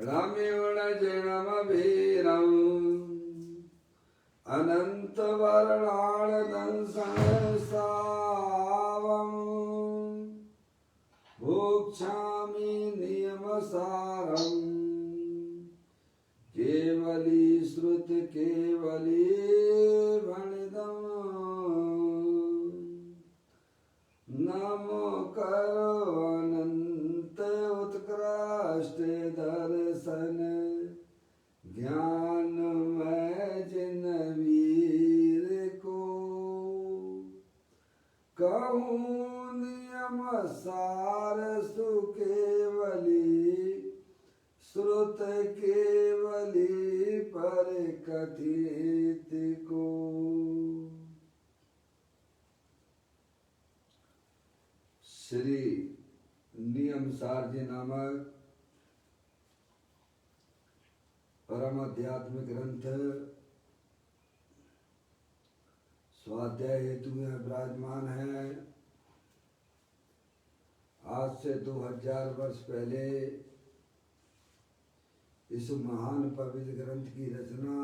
रम्युणजिणमभिरम् अनन्तवर्णाळदंसंसावम् भोक्ष्यामि नियमसारम् केवली श्रुत केवली भणिदम् नमो करो अनंत उत्कृष्ट दर्शन ज्ञानमय जिन वीर को कहूँ नियम सार सुकेवली श्रुत केवली पर कथित को। श्री नियम सार जी नामक परम आध्यात्मिक ग्रंथ स्वाध्याय हेतु में विराजमान है। आज से 2000 वर्ष पहले इस महान पवित्र ग्रंथ की रचना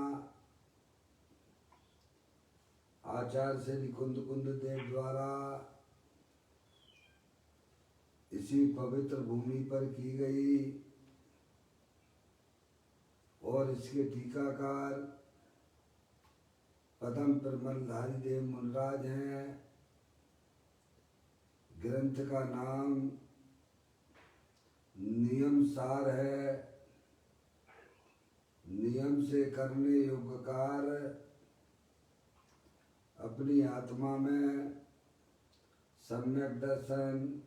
आचार्य श्री कुंद देव द्वारा इसी पवित्र भूमि पर की गई और इसके टीकाकार पदम प्रमलधारी देव मुनराज हैं। ग्रंथ का नाम नियम सार है। नियम से करने योग्य कार्य अपनी आत्मा में सम्यक दर्शन,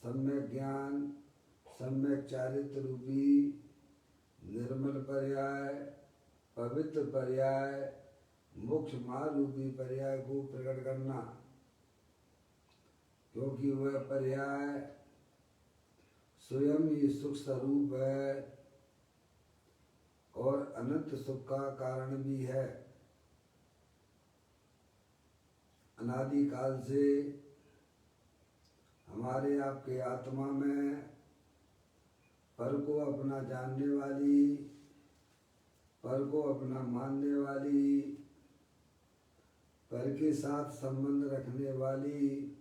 सम्यक ज्ञान, सम्यक चारित्र रूपी निर्मल पर्याय, पवित्र पर्याय, मोक्ष मार्ग रूपी पर्याय को प्रकट करना, क्योंकि वह पर्याय स्वयं ही सुख स्वरूप है और अनंत सुख का कारण भी है। अनादि काल से हमारे आपके आत्मा में पर को अपना जानने वाली, पर को अपना मानने वाली, पर के साथ संबंध रखने वाली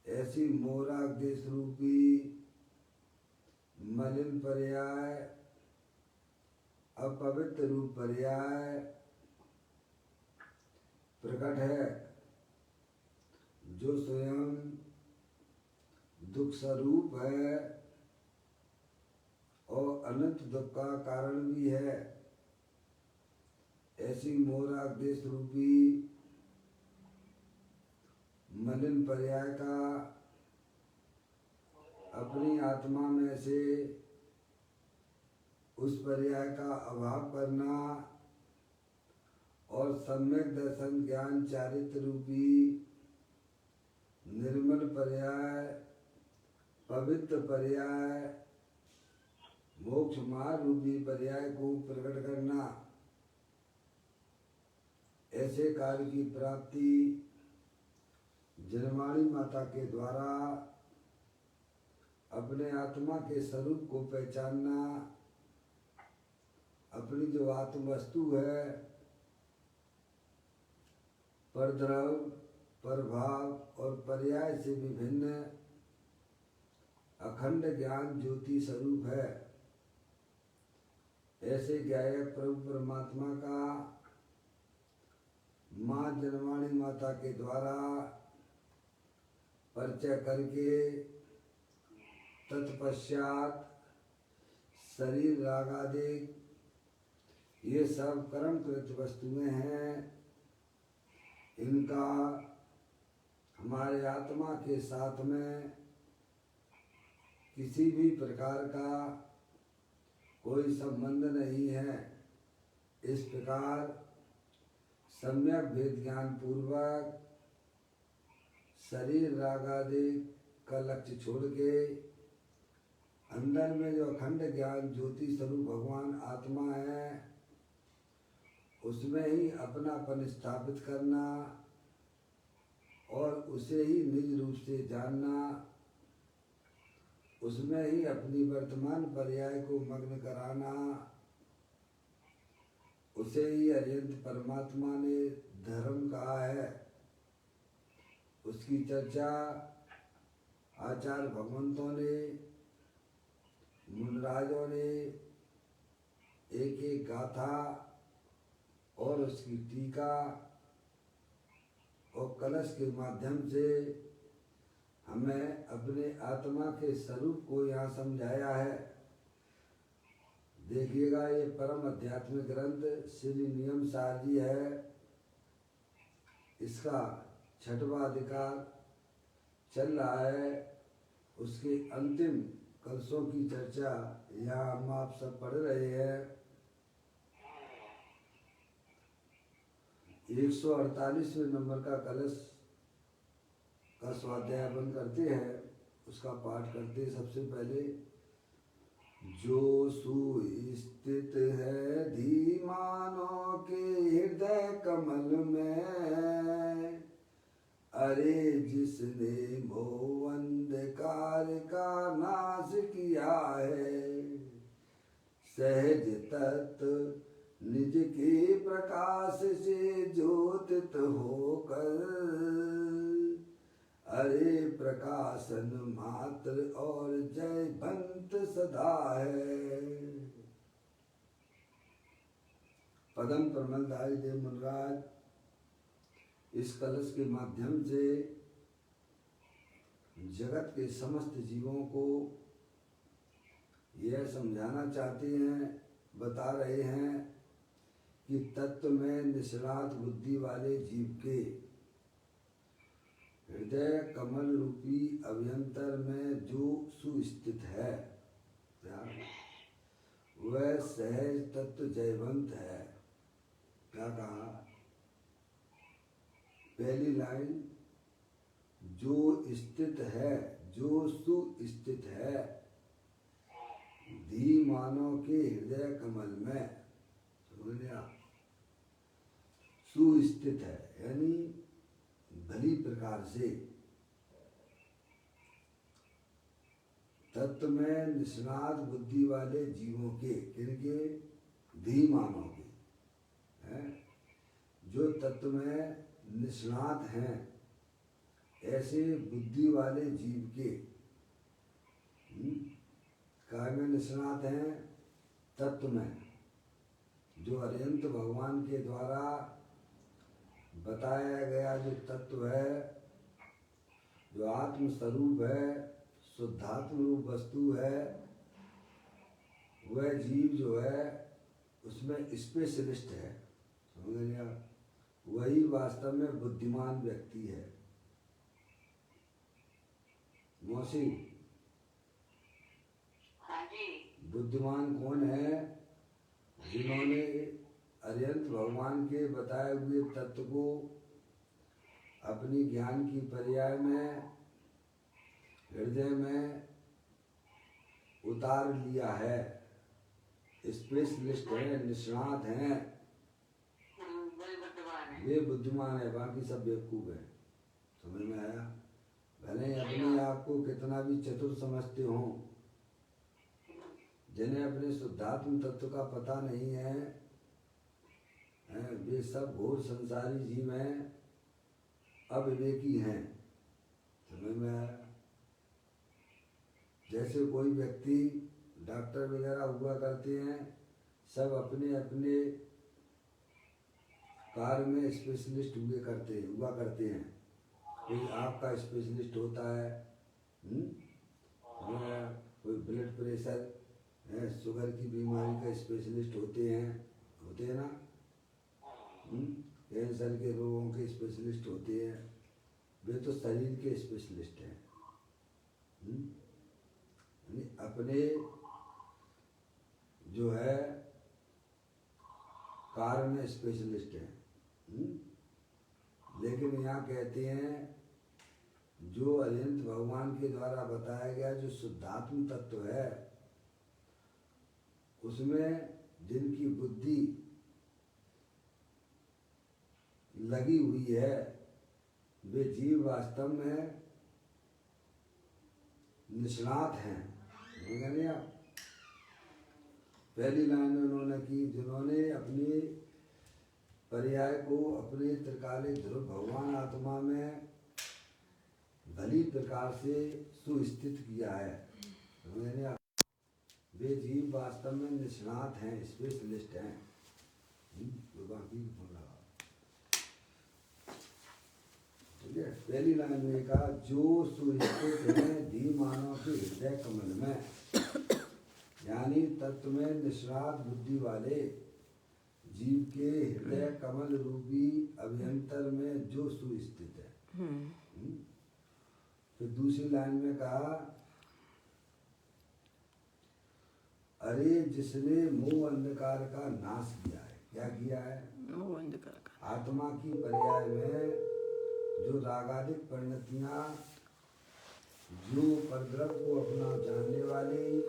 ऐसी मोराग्देश रूपी मलिन पर्याय, अपवित्र रूप पर्याय प्रकट है, जो स्वयं दुख स्वरूप है और अनंत दुख का कारण भी है। ऐसी मोराग्देश रूपी मलिन पर्याय का अपनी आत्मा में से उस पर्याय का अभाव करना और सम्यक दर्शन ज्ञान चारित्र रूपी निर्मल पर्याय, पवित्र पर्याय, मोक्ष मार्ग रूपी पर्याय को प्रकट करना, ऐसे कार्य की प्राप्ति जनवाणी माता के द्वारा अपने आत्मा के स्वरूप को पहचानना, अपनी जो आत्म वस्तु है परद्रव, प्रभाव और पर्याय से विभिन्न अखंड ज्ञान ज्योति स्वरूप है। ऐसे गायक प्रभु परमात्मा का माँ जनवाणी माता के द्वारा परिचय करके तत्पश्चात शरीर रागादि ये सब कर्मकृत वस्तुएं हैं, इनका हमारे आत्मा के साथ में किसी भी प्रकार का कोई संबंध नहीं है। इस प्रकार सम्यक भेद ज्ञान पूर्वक शरीर रागादि का लक्ष्य छोड़ के अंदर में जो अखंड ज्ञान ज्योति स्वरूप भगवान आत्मा है उसमें ही अपनापन स्थापित करना और उसे ही निज रूप से जानना उसमें ही अपनी वर्तमान पर्याय को मग्न कराना, उसे ही अरिहंत परमात्मा ने धर्म कहा है। उसकी चर्चा आचार्य भगवंतों ने, मुनराजों ने एक एक गाथा और उसकी टीका और कलश के माध्यम से हमें अपने आत्मा के स्वरूप को यहाँ समझाया है। देखिएगा, ये परम आध्यात्मिक ग्रंथ श्री नियम सार जी है। इसका 6वां अधिकार चल रहा है। उसके अंतिम कलशों की चर्चा यहाँ हम आप सब पढ़ रहे हैं। 148वें नंबर का कलश का स्वाध्याय बंद करते हैं। उसका पाठ करते सबसे पहले, जो सुस्थित है धीमानों के हृदय कमल में, अरे जिसने मोह अंधकार का नाश किया है, सहज तत्व निज के प्रकाश से ज्योतित होकर, अरे प्रकाशन मात्र और जयवंत सदा है। पदम प्रमलदाई देव मुनराज इस कलश के माध्यम से जगत के समस्त जीवों को यह समझाना चाहते हैं, बता रहे हैं कि तत्व में निष्णात बुद्धि वाले जीव के हृदय कमल रूपी अभ्यंतर में जो सुस्थित है वह सहज तत्व जयवंत है। क्या कहा? पहली लाइन, जो स्थित है, जो सुस्थित है धीमानों के हृदय कमल में, समझ लिया? सुस्थित है यानी भली प्रकार से तत्व में निष्णात बुद्धि वाले जीवों के, किनके? धीमानों के, हैं जो तत्व में निष्णात हैं, ऐसे बुद्धि वाले जीव के। काय में निष्णात हैं? तत्व में। जो अरिहंत भगवान के द्वारा बताया गया जो तत्व है, जो आत्म स्वरूप है, शुद्धात्म रूप वस्तु है, वह जीव जो है उसमें स्पेशलिस्ट है। समझ लिया? वही वास्तव में बुद्धिमान व्यक्ति है। मौसी, हाँ जी। बुद्धिमान कौन है? जिन्होंने अरिहंत भगवान के बताए हुए तत्व को अपनी ज्ञान की पर्याय में हृदय में उतार लिया है। स्पेशलिस्ट है, निष्णात हैं, वे बुद्धिमान है, बाकी सब बेवकूफ है। समझ में आया? भले अपने आप को कितना भी चतुर समझते हो, जिन्हें अपने शुद्धात्म तत्व का पता नहीं है, वे सब घोर संसारी जीव हैं, अविवेकी हैं। समझ में आया? जैसे कोई व्यक्ति डॉक्टर वगैरह हुआ करते हैं, सब अपने अपने कार्य में स्पेशलिस्ट हुआ करते हैं। कोई आँख का स्पेशलिस्ट होता है, कोई ब्लड प्रेशर शुगर की बीमारी का स्पेशलिस्ट होते हैं ना, कैंसर के रोगों के स्पेशलिस्ट होते हैं। वे तो शरीर के स्पेशलिस्ट हैं। अपने जो है कार्य में स्पेशलिस्ट हैं। लेकिन यहाँ कहते हैं जो अरिहंत भगवान के द्वारा बताया गया जो शुद्धात्म तत्व है, उसमें जिनकी बुद्धि लगी हुई है, वे जीव वास्तव में निष्णात हैं। समझे आप? पहली लाइन में उन्होंने की, जिन्होंने अपनी पर्याय को अपने त्रिकालिक ध्रुव भगवान आत्मा में भली प्रकार से सुस्थित किया है। समझे आप? वे जीव वास्तव में निष्णात हैं, स्पेशलिस्ट हैं। तो बाकी बोल रहा ठीक है। पहली लाइन में कहा, जो सुस्थित हैं धीमानों के हृदय कमल में, यानी तत्व में निष्णात बुद्धि वाले जीव के हृदय कमल रूपी अभ्यंतर में जो सुस्थित है। फिर दूसरी लाइन में कहा, अरे जिसने मोह अंधकार का नाश किया है। क्या किया है? मोह अंधकार का। आत्मा की पर्याय में जो रागादिक परिणतियां, जो परद्रव को अपना जानने वाली,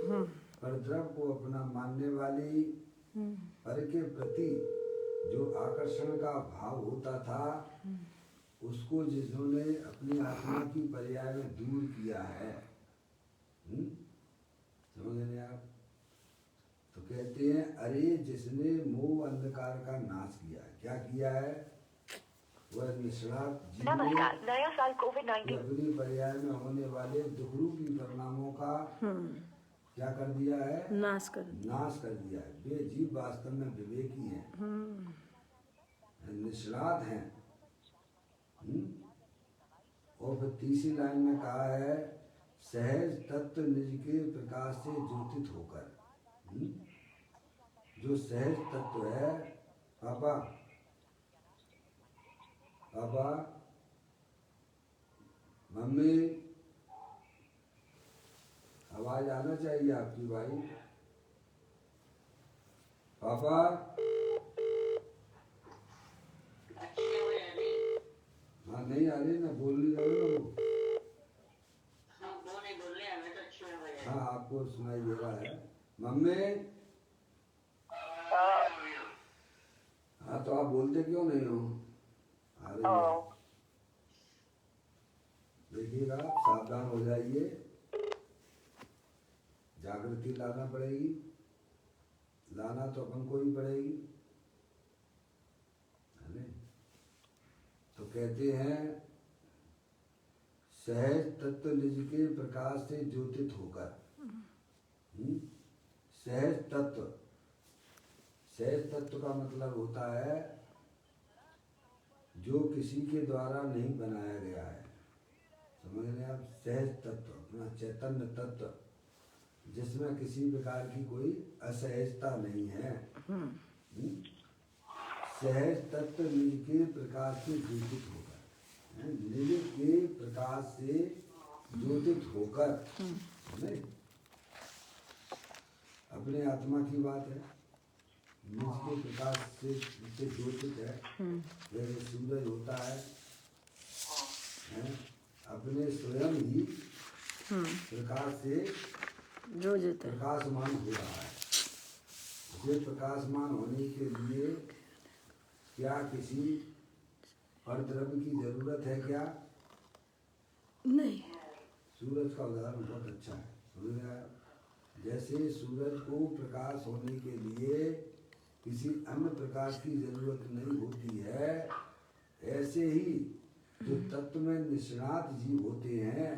परद्रव को अपना मानने वाली, पर के प्रति जो आकर्षण का भाव होता था, उसको जिन्होंने अपनी आत्मा की पर्याय में दूर किया है। समझ रहे आप? तो कहते हैं, अरे जिसने मोह अंधकार का नाश किया है। क्या किया है? वह निष्णात जीव ने नया साल कोविड-19 अपनी पर्याय में होने वाले दुखरूपी परिणामों का क्या कर दिया है? नाश कर दिया है। वे जीव वास्तव में विवेकी हैं, निष्णात हैं। और फिर तीसरी लाइन में कहा है, सहज तत्व निज के प्रकाश से ज्योतित होकर। जो सहज तत्व है, पापा मम्मी, आवाज आना चाहिए आपकी भाई। पापा, हाँ नहीं आ रही ना, बोल नहीं रहे ना वो। हाँ आपको सुनाई दे रहा है। मम्मी, हाँ तो आप बोलते क्यों नहीं हो? आ रही है। देखिएगा, सावधान हो जाइए, जागृति लाना पड़ेगी। लाना तो अपन को ही पड़ेगी, है नहीं? तो कहते हैं, सहज तत्व निज के प्रकाश से ज्योतित होकर। सहज तत्व का मतलब होता है जो किसी के द्वारा नहीं बनाया गया है। समझ रहे हैं आप? सहज तत्व, अपना चैतन्य तत्व, जिसमें किसी प्रकार की कोई असहजता नहीं है। सहज तत्व निज के प्रकाश से ज्योतित होकर, निज के प्रकाश से ज्योतित होकर, नहीं अपने आत्मा की बात है। निज के प्रकाश से ज्योतित है, जैसे सूरज होता है, अपने स्वयं ही प्रकाश से प्रकाशमान हो रहा है। उसे प्रकाशमान होने के लिए क्या किसी परद्रव्य की जरूरत है? क्या नहीं। सूरज का उदाहरण बहुत अच्छा है, समझ रहे हैं? जैसे सूरज को प्रकाश होने के लिए किसी अन्य प्रकाश की जरूरत नहीं होती है, ऐसे ही जो तत्व में निष्णात जीव होते हैं,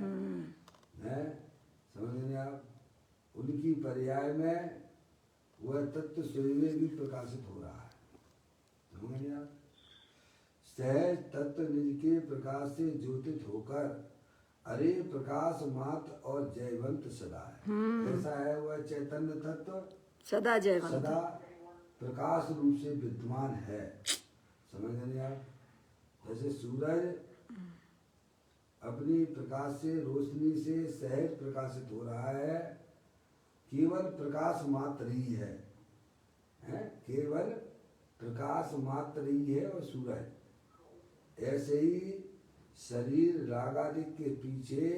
समझ रहे आप? उनकी पर्याय में वह तत्व स्वयं भी प्रकाशित हो रहा है। समझ रहे आप? सहज तत्व निज के प्रकाश से ज्योतित होकर, अरे प्रकाश मात्र और जयवंत सदा है। ऐसा है वह चैतन्य तत्व, सदा जयवंत, सदा प्रकाश रूप से विद्यमान है। समझ रहे आप? जैसे सूरज अपनी प्रकाश से, रोशनी से सहज प्रकाशित हो रहा है, केवल प्रकाश मात्र ही है, केवल प्रकाश मात्र ही है। और सूरज ऐसे ही शरीर रागादिक के पीछे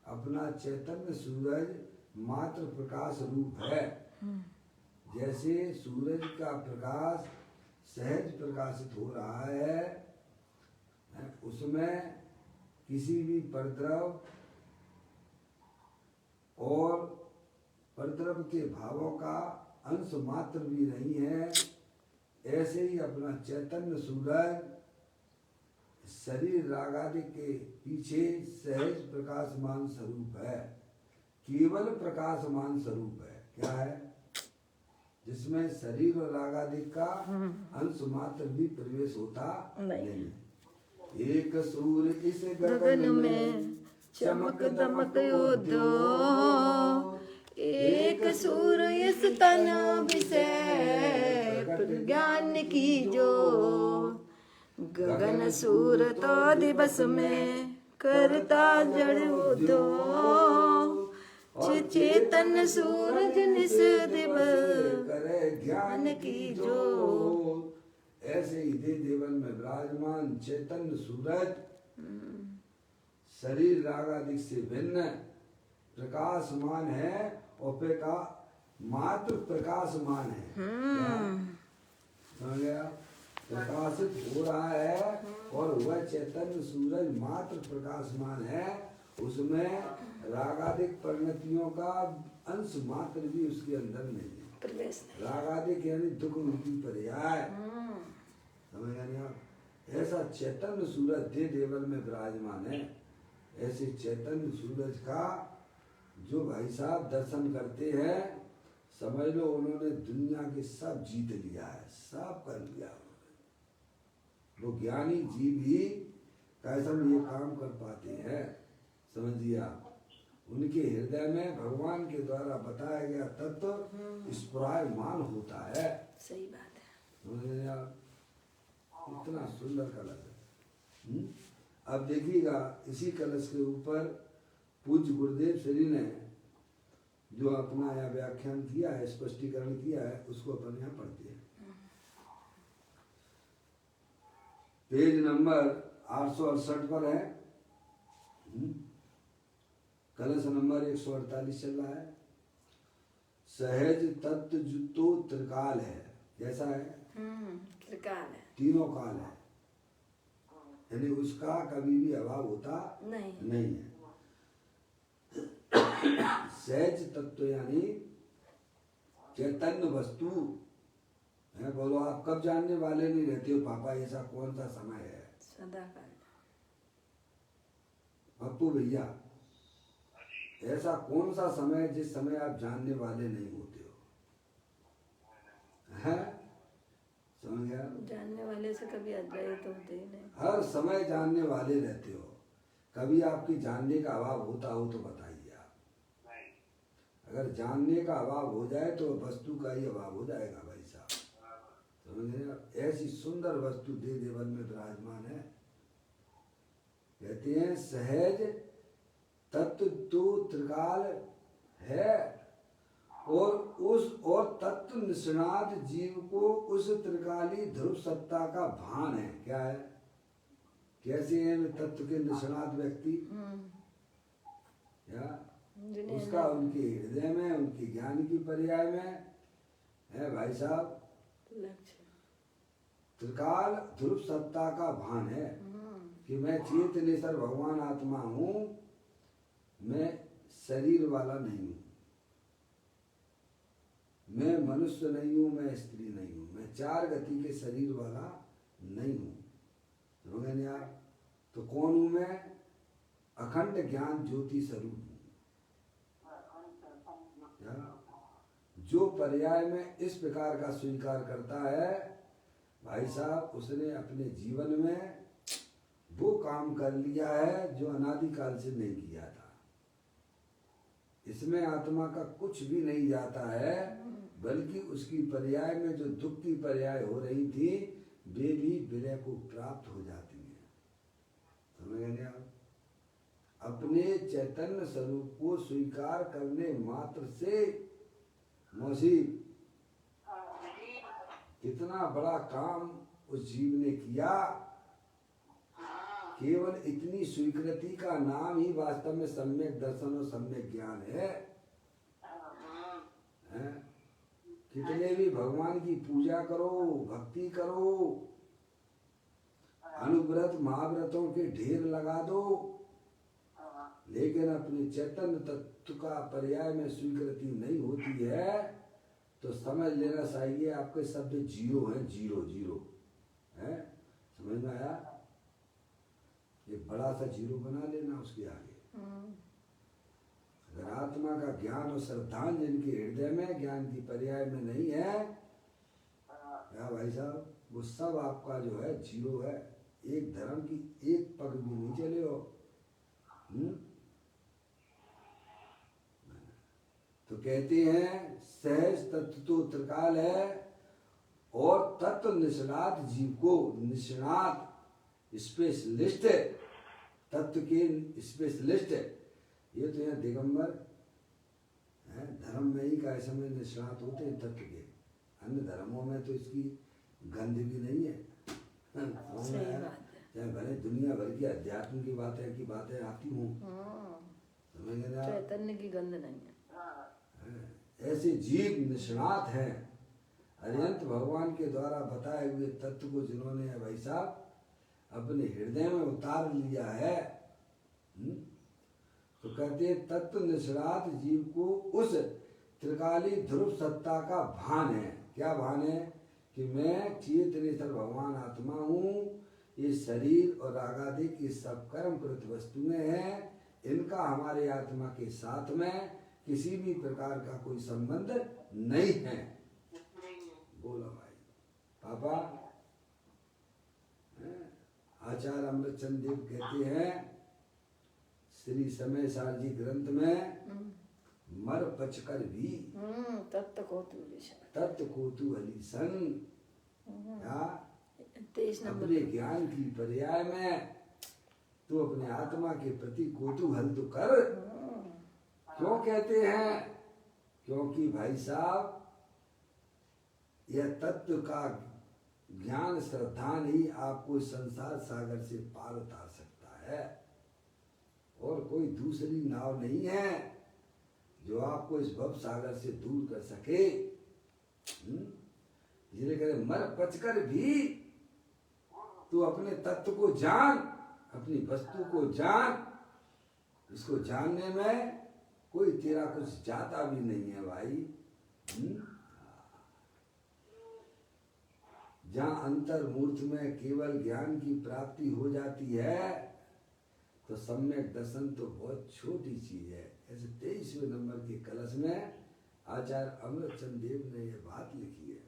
अपना चैतन्य सूरज मात्र प्रकाश रूप है। जैसे सूरज का प्रकाश सहज प्रकाशित हो रहा है, उसमें किसी भी परद्रव और परद्रव्य के भावों का अंश मात्र भी नहीं है, ऐसे ही अपना चैतन्य सूरज शरीर रागादि के पीछे सहज प्रकाशमान स्वरूप है, केवल प्रकाशमान स्वरूप है। क्या है? जिसमें शरीर और रागादि का अंश मात्र भी प्रवेश होता नहीं। एक सूर्य इस गगन में चमक दमक उदो, एक सूर्य इस तन विषय ज्ञान की जो, गगन सूर तो दिवस में करता जड़ उदो, चेतन सूरज निस दिवस करे ज्ञान की जो। ऐसे ही दे देवन में विराजमान चैतन्य सूरज शरीर रागादि से भिन्न प्रकाशमान है और का मात्र प्रकाशमान है। समझ गया? प्रकाशित हो रहा है और वह चैतन्य सूरज मात्र प्रकाशमान है, उसमें रागादिक परिणतियों का अंश मात्र भी उसके अंदर नहीं है। रागादिक यानी दुख मुक्ति पर्याय। समझ गया? ऐसा चैतन्य सूरज दे देवल में विराजमान है। ऐसे चैतन्य सूरज का जो भाई साहब दर्शन करते हैं, समझ लो उन्होंने दुनिया के सब जीत लिया है, सब कर लिया उन्होंने। लोग ज्ञानी जीव ही कैसा ये काम कर पाते हैं, समझिए आप। उनके हृदय में भगवान के द्वारा बताया गया तत्व स्फुरायमान होता है। सही बात है। समझिए आप, इतना सुंदर कलश है। अब देखिएगा इसी कलश के ऊपर पूज्य गुरुदेव श्री ने जो अपना यह व्याख्यान किया है, स्पष्टीकरण किया है, उसको अपन यहाँ पढ़ते हैं। पेज नंबर 868 पर है। कलश नंबर 148 चल रहा है। सहज तत्व जुतो त्रिकाल है। कैसा है? त्रिकाल है, तीनों काल है, यानी उसका कभी भी अभाव होता नहीं है। सहज तत्व यानी चैतन्य वस्तु है। बोलो आप कब जानने वाले नहीं रहते हो पापा ऐसा कौन सा समय है? सदाकाल। पप्पू भैया, ऐसा कौन सा समय जिस समय आप जानने वाले नहीं होते हो? हैं? समझ गया? जानने वाले से कभी अद्वैत होते ही नहीं। हर समय जानने वाले रहते हो। कभी आपकी जानने का अभाव होता हो तो बताइए आप। अगर जानने का अभाव हो जाए तो वस्तु का ही अभाव हो जाएगा भाई साहब। समझ गए? ऐसी सुंदर वस्तु दे देवन में विराजमान है। कहते हैं सहज तत्व तो त्रिकाल है और तत्व निष्णात जीव को उस त्रिकाली ध्रुव सत्ता का भान है। क्या है? कैसे है तत्व के निष्णात व्यक्ति? क्या उसका उनके हृदय में, उनके ज्ञान की पर्याय में है भाई साहब लक्ष्य। त्रिकाल ध्रुव सत्ता का भान है कि मैं चेतनेश्वर भगवान आत्मा हूँ, मैं शरीर वाला नहीं हूँ, मैं मनुष्य नहीं हूँ, मैं स्त्री नहीं हूँ, मैं चार गति के शरीर वाला नहीं हूँ। समझ गए आप? तो कौन हूँ मैं? अखंड ज्ञान ज्योति स्वरूप हूँ। जो पर्याय में इस प्रकार का स्वीकार करता है भाई साहब, उसने अपने जीवन में वो काम कर लिया है जो अनादिकाल से नहीं किया था। इसमें आत्मा का कुछ भी नहीं जाता है, बल्कि उसकी पर्याय में जो दुख की पर्याय हो रही थी वे भी विलय को प्राप्त हो जाती हैं। समझ गए आप? अपने चैतन्य स्वरूप को स्वीकार करने मात्र से मौसी कितना बड़ा काम उस जीव ने किया। केवल इतनी स्वीकृति का नाम ही वास्तव में सम्यक दर्शन और सम्यक ज्ञान है। कितने भी भगवान की पूजा करो, भक्ति करो, अनुव्रत महाव्रतों के ढेर लगा दो, लेकिन अपने चैतन्य तत्व का पर्याय में स्वीकृति नहीं होती है तो समझ लेना चाहिए आपके शब्द जीरो हैं, जीरो जीरो है। समझ में आया? एक बड़ा सा जीरो बना लेना उसके आगे। अगर आत्मा का ज्ञान और श्रद्धांजलि जिनके हृदय में ज्ञान की पर्याय में नहीं है क्या भाई साहब, वो सब आपका जो है जीरो है। एक धर्म की एक पग भी नहीं चले हो। तो कहते हैं सहज तत्व तो त्रिकाल है और तत्व निष्णात जीव को, निष्णात स्पेशलिस्ट है, तत्व के स्पेशलिस्ट है। ये तो यहाँ दिगंबर है, धर्म में ही का समय निष्णात होते हैं तत्व के। अन्य धर्मों में तो इसकी गंध भी नहीं है। चाहे भले दुनिया भर की अध्यात्म की बातें आती हूँ, समझ गए? चैतन्य की गंध नहीं है। ऐसे जीव निष्णात हैं अनंत भगवान के द्वारा बताए हुए तत्व को जिन्होंने भाई साहब अपने हृदय में उतार लिया है। तो कहते हैं तत्व निष्णात जीव को उस त्रिकाली ध्रुव सत्ता का भान है। क्या भान है? कि मैं चेतनेश्वर भगवान आत्मा हूँ, ये शरीर और रागादिक ये सब कर्म कृत वस्तुएं हैं, इनका हमारे आत्मा के साथ में किसी भी प्रकार का कोई संबंध नहीं है। बोलो भाई पापा। आचार्य अमृतचंद देव कहते हैं श्री समय सार जी ग्रंथ में मर पचकर भी तत्व कौतूहली सन या 23 नंबर अपने ज्ञान की पर्याय में तो अपने आत्मा के प्रति कौतूहल तो कर। क्यों कहते हैं? क्योंकि भाई साहब यह तत्व का ज्ञान श्रद्धान ही आपको संसार सागर से पार उतार सकता है और कोई दूसरी नाव नहीं है जो आपको इस भव सागर से दूर कर सके। इसलिए कहते मर पचकर भी तू अपने तत्व को जान, अपनी वस्तु को जान। इसको जानने में कोई तेरा कुछ जाता भी नहीं है भाई। जहाँ अंतर मूर्त में केवल ज्ञान की प्राप्ति हो जाती है तो सम्यक दर्शन तो बहुत छोटी चीज है। ऐसे 23वें नंबर के कलश में आचार्य अमृतचंद देव ने यह बात लिखी है।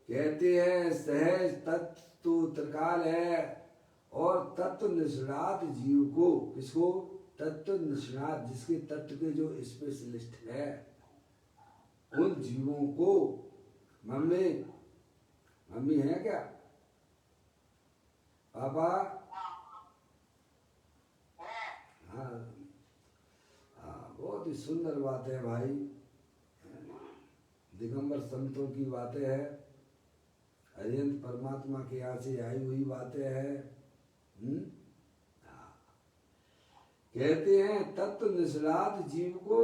कहते हैं सहज तत्व तो त्रिकाल है और तत्व निष्णात जीव को, किसको? तत्व निष्णात, जिसके तत्व के जो स्पेशलिस्ट है उन जीवों को। मम्मी है क्या पापा? हाँ, बहुत ही सुंदर बात है भाई, दिगंबर संतों की बातें हैं, अरिहंत परमात्मा के यहाँ से आई हुई बातें हैं। कहते हैं तत्व निष्णात जीव को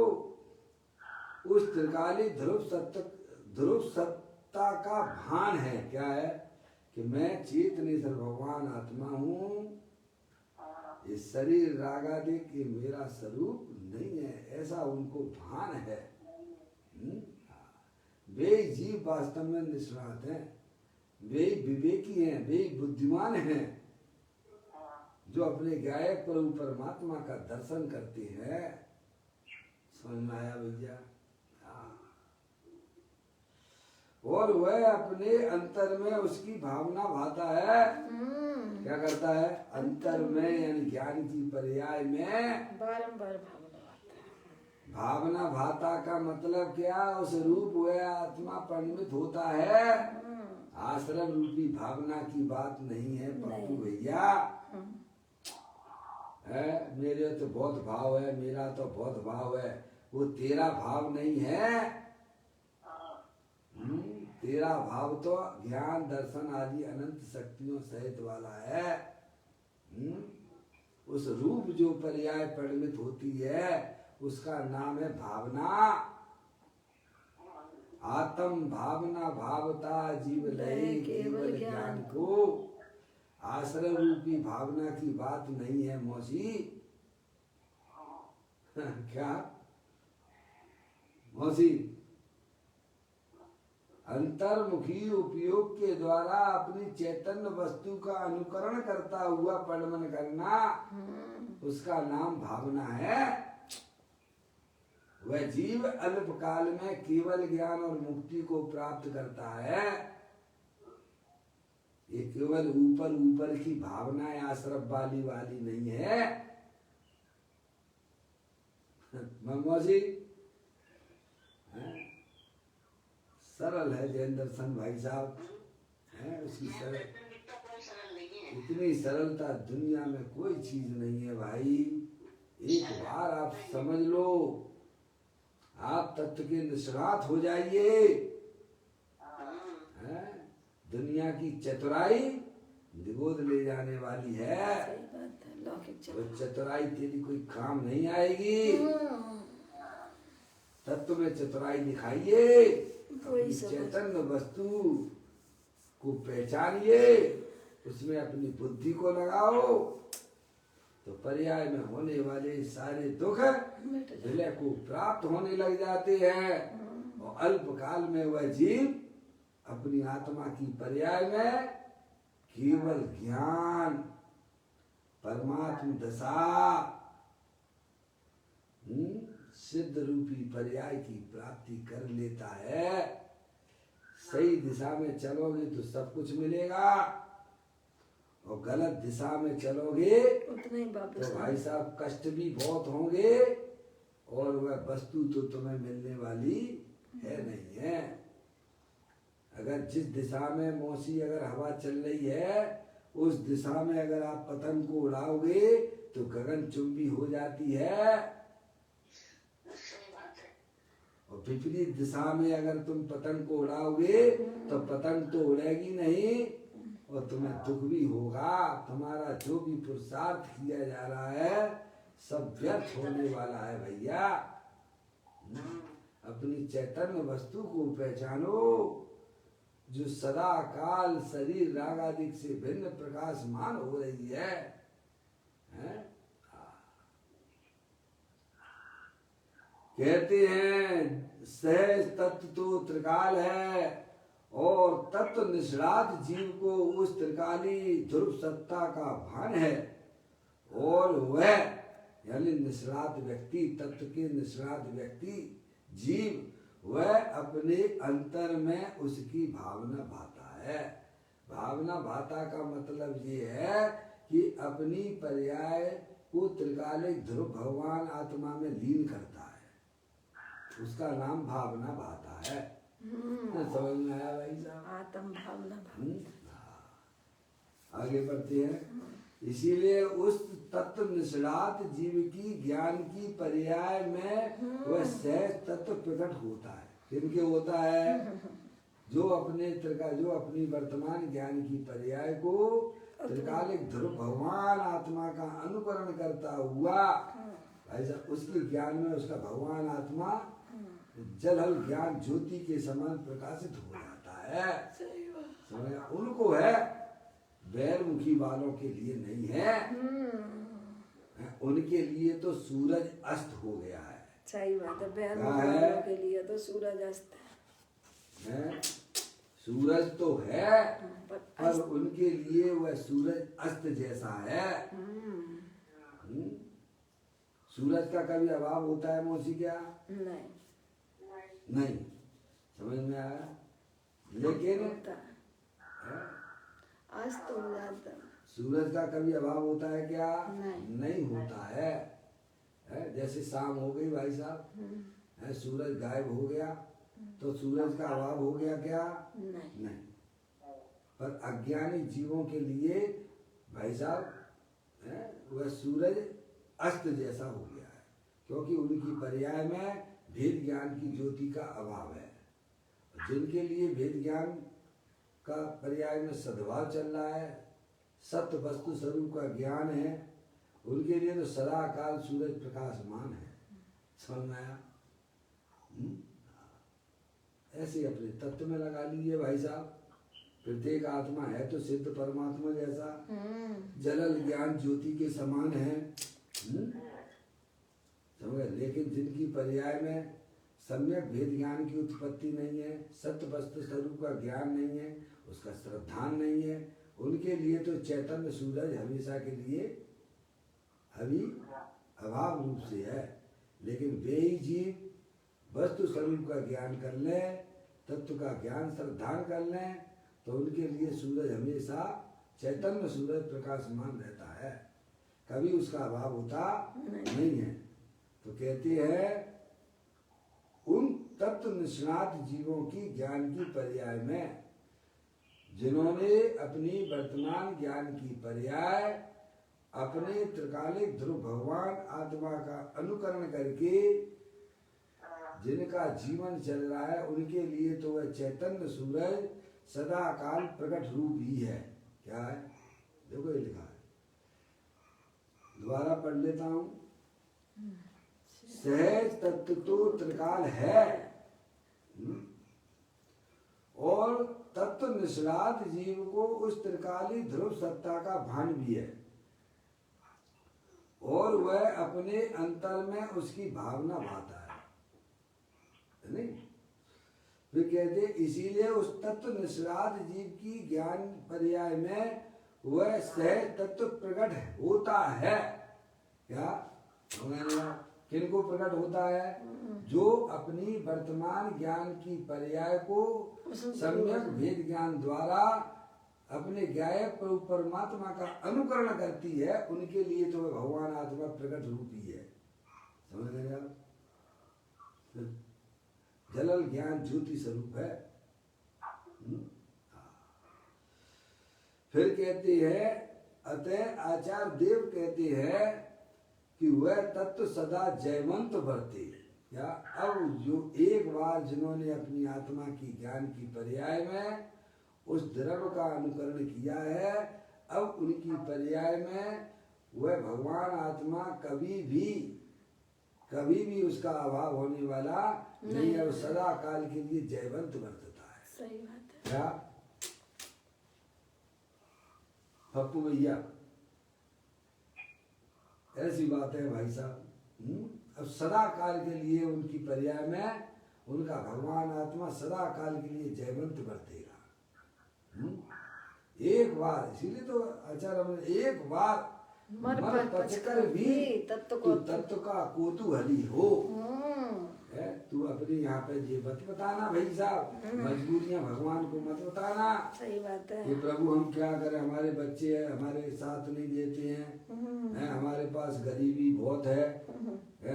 उस त्रिकाली ध्रुव सत्ता का भान है। क्या है? कि मैं चेतनेश्वर भगवान आत्मा हूँ, ये शरीर रागादिक ये मेरा स्वरूप नहीं है, ऐसा उनको भान है। वे जीव वास्तव में निष्णात हैं, वे विवेकी हैं, वे बुद्धिमान हैं जो अपने गायक प्रभु परमात्मा का दर्शन करते हैं। समझ में आया भैया? और वह अपने अंतर में उसकी भावना भाता है। क्या करता है? अंतर में यानी ज्ञान की पर्याय में बारंबार भावना भाता का मतलब क्या? उस रूप वह आत्मा परिणमित होता है। आश्रम रूपी भावना की बात नहीं है पप्पू भैया। है मेरे तो बहुत भाव है, मेरा तो बहुत भाव है, वो तेरा भाव नहीं है। तेरा भाव तो ज्ञान दर्शन आदि अनंत शक्तियों सहित वाला है। उस रूप जो पर्याय परिणमित होती है उसका नाम है भावना। आत्म भावना भावता जीव लय केवल ज्ञान को। आश्रय रूपी भावना की बात नहीं है मौसी। क्या मौसी? अंतर्मुखी उपयोग के द्वारा अपनी चैतन्य वस्तु का अनुकरण करता हुआ परिणमन करना, उसका नाम भावना है। वह जीव अल्पकाल में केवल ज्ञान और मुक्ति को प्राप्त करता है। ये केवल ऊपर ऊपर की भावनाएं आश्रम वाली नहीं है। मौसी सरल है जैन दर्शन भाई साहब है, उसकी सरल, इतनी सरलता दुनिया में कोई चीज नहीं है भाई। एक बार आप समझ लो, आप तत्व के निष्णात हो जाइए। दुनिया की चतुराई निगोद ले जाने वाली है। सही बात है, लौकिक वो चतुराई तेरी कोई काम नहीं आएगी। तत्व में चतुराई दिखाइए, अपनी चैतन्य वस्तु को पहचानिए, उसमें अपनी बुद्धि को लगाओ, तो पर्याय में होने वाले सारे दुख विलय को प्राप्त होने लग जाते हैं। और अल्पकाल में वह जीव अपनी आत्मा की पर्याय में केवल ज्ञान, परमात्म दशा, सिद्ध रूपी पर्याय की प्राप्ति कर लेता है। सही दिशा में चलोगे तो सब कुछ मिलेगा, और गलत दिशा में चलोगे उतना ही वापस तो भाई साहब कष्ट भी बहुत होंगे, और वह वस्तु तो तुम्हें मिलने वाली है नहीं है। अगर जिस दिशा में मौसी अगर हवा चल रही है, उस दिशा में अगर आप पतंग को उड़ाओगे तो गगनचुंबी हो जाती है। और विपरीत दिशा में अगर तुम पतंग को उड़ाओगे तो पतंग तो उड़ेगी नहीं, और तुम्हें दुख भी होगा। तुम्हारा जो भी पुरुषार्थ किया जा रहा है सब व्यर्थ होने वाला है भैया। अपनी चैतन्य वस्तु को पहचानो, जो सदा काल शरीर राग आदि से भिन्न प्रकाशमान हो रही है, हैं? कहते हैं सहज तत्व तो त्रिकाल है, और तत्व निष्णात जीव को उस त्रिकाली ध्रुव सत्ता का भान है। और वह यानी निष्णात व्यक्ति, तत्व के निष्णात व्यक्ति जीव, वह अपने अंतर में उसकी भावना भाता है। भावना भाता का मतलब ये है कि अपनी पर्याय को त्रिकालिक ध्रुव भगवान आत्मा में लीन करता है, उसका नाम भावना भाता है। समझ में आया भाई साहब? आत्म भावना आगे बढ़ते हैं। इसीलिए उस तत्व निष्णात जीव की ज्ञान की पर्याय में वह सहज तत्व प्रकट होता है। किनके होता है? जो अपनी वर्तमान ज्ञान की पर्याय को त्रिकालिक ध्रुव भगवान आत्मा का अनुकरण करता हुआ, भाई साहब उसके ज्ञान में उसका भगवान आत्मा जलहल ज्ञान ज्योति के समान प्रकाशित हो जाता है। समझ? उनको है, बैरमुखी वालों के लिए नहीं है। उनके लिए तो सूरज अस्त हो गया है। सही बात है, बैरमुखी वालों के लिए तो सूरज अस्त है। सूरज तो है, पर उनके लिए वह सूरज अस्त जैसा है। सूरज का कभी अभाव होता है मौसी? क्या नहीं, समझ में आया? लेकिन आज तो जाता सूरज का कभी अभाव होता है क्या? नहीं होता है। जैसे शाम हो गई भाई साहब, सूरज गायब हो गया तो सूरज का अभाव हो गया क्या? नहीं। पर अज्ञानी जीवों के लिए भाई साहब वह सूरज अस्त जैसा हो गया है, क्योंकि उनकी पर्याय में भेद ज्ञान की ज्योति का अभाव है। जिनके लिए भेद ज्ञान का पर्याय में सद्भाव चल रहा है, सत्य वस्तु स्वरूप का ज्ञान है, उनके लिए तो सदा काल सूरज प्रकाशमान है। समझ में आया? ऐसे अपने तत्व में लगा लीजिए भाई साहब। प्रत्येक आत्मा है तो सिद्ध परमात्मा जैसा, जलल ज्ञान ज्योति के समान है। समझ? लेकिन जिनकी पर्याय में सम्यक भेद ज्ञान की उत्पत्ति नहीं है, सत्य वस्तु स्वरूप का ज्ञान नहीं है, उसका श्रद्धान नहीं है, उनके लिए तो चैतन्य सूरज हमेशा के लिए अभी अभाव रूप से है। लेकिन वे ही जीव वस्तु स्वरूप का ज्ञान कर लें, तत्व का ज्ञान श्रद्धान कर लें, तो उनके लिए सूरज हमेशा चैतन्य सूरज प्रकाशमान रहता है, कभी उसका अभाव होता नहीं है। तो कहते हैं उन तत्व निष्णात जीवों की ज्ञान की पर्याय में, जिन्होंने अपनी वर्तमान ज्ञान की पर्याय अपने त्रिकालिक ध्रुव भगवान आत्मा का अनुकरण करके जिनका जीवन चल रहा है, उनके लिए तो वह चैतन्य सूरज सदा काल प्रकट रूप ही है। क्या है? देखो ये लिखा है, दोबारा पढ़ लेता हूं। सहज तत्व तो त्रिकाल है, और तत्व निष्णात जीव को उस त्रिकाली ध्रुव सत्ता का भान भी है, और वह अपने अंतर में उसकी भावना भाता है, नहीं? वे कहते इसीलिए उस तत्व निष्णात जीव की ज्ञान पर्याय में वह सहज तत्व प्रकट होता है। क्या? किनको प्रकट होता है? जो अपनी वर्तमान ज्ञान की पर्याय को सम्यक भेद ज्ञान द्वारा अपने गायक परमात्मा का अनुकरण करती है, उनके लिए तो भगवान आत्मा प्रकट रूप ही है। समझ रहे आप? जलल ज्ञान ज्योति स्वरूप है। फिर कहते हैं अतः आचार्य देव कहते हैं कि वह तत्व सदा जयवंत बरते। या अब जो एक बार जिन्होंने अपनी आत्मा की ज्ञान की पर्याय में उस द्रव्य का अनुकरण किया है, अब उनकी पर्याय में वह भगवान आत्मा कभी भी उसका अभाव होने वाला नहीं है, सदा काल के लिए जयवंत वर्तता है। सही बात है। क्या पप्पू भैया, ऐसी बात है भाई साहब। अब सदा काल के लिए उनकी पर्याय में उनका भगवान आत्मा सदा काल के लिए जयवंत बरतेगा। एक बार, इसीलिए तो आचार्य एक बार मर पचकर भी तत्व का कौतूहली हो। तू अपने यहाँ पे ये मत बताना भाई साहब, मजबूरियां भगवान को मत बताना। सही बात है। कि प्रभु हम क्या करें, हमारे बच्चे हैं, हमारे साथ नहीं देते हैं, हमारे पास गरीबी बहुत है,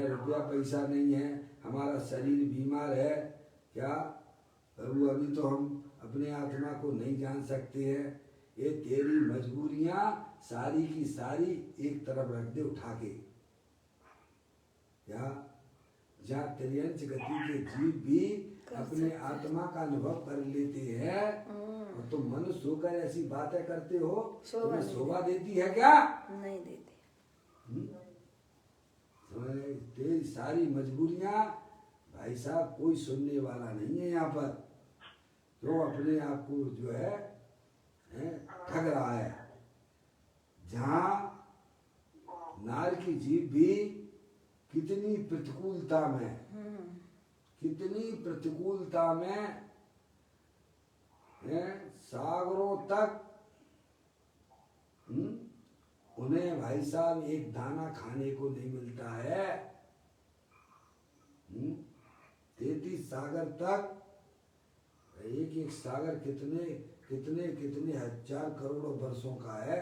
रुपया पैसा नहीं है, हमारा शरीर बीमार है। क्या प्रभु अभी तो हम अपने आत्मा को नहीं जान सकते हैं। ये तेरी मजबूरियां सारी की सारी एक तरफ रख दे उठा के। क्या जहाँ त्रियंच गति के जीव भी अपने आत्मा का अनुभव कर लेते हैं, और तुम मनुष्य होकर ऐसी बातें करते हो, तुम्हें शोभा देती है क्या? नहीं देती। तेरी सारी मजबूरियां भाई साहब कोई सुनने वाला नहीं है यहाँ पर। तो अपने आप को जो है ठग रहा है। जहाँ नार की जीव भी कितनी प्रतिकूलता में सागरों तक उन्हें भाई साहब एक दाना खाने को नहीं मिलता है। 33 सागर तक, एक सागर कितने हजार करोड़ों वर्षों का है।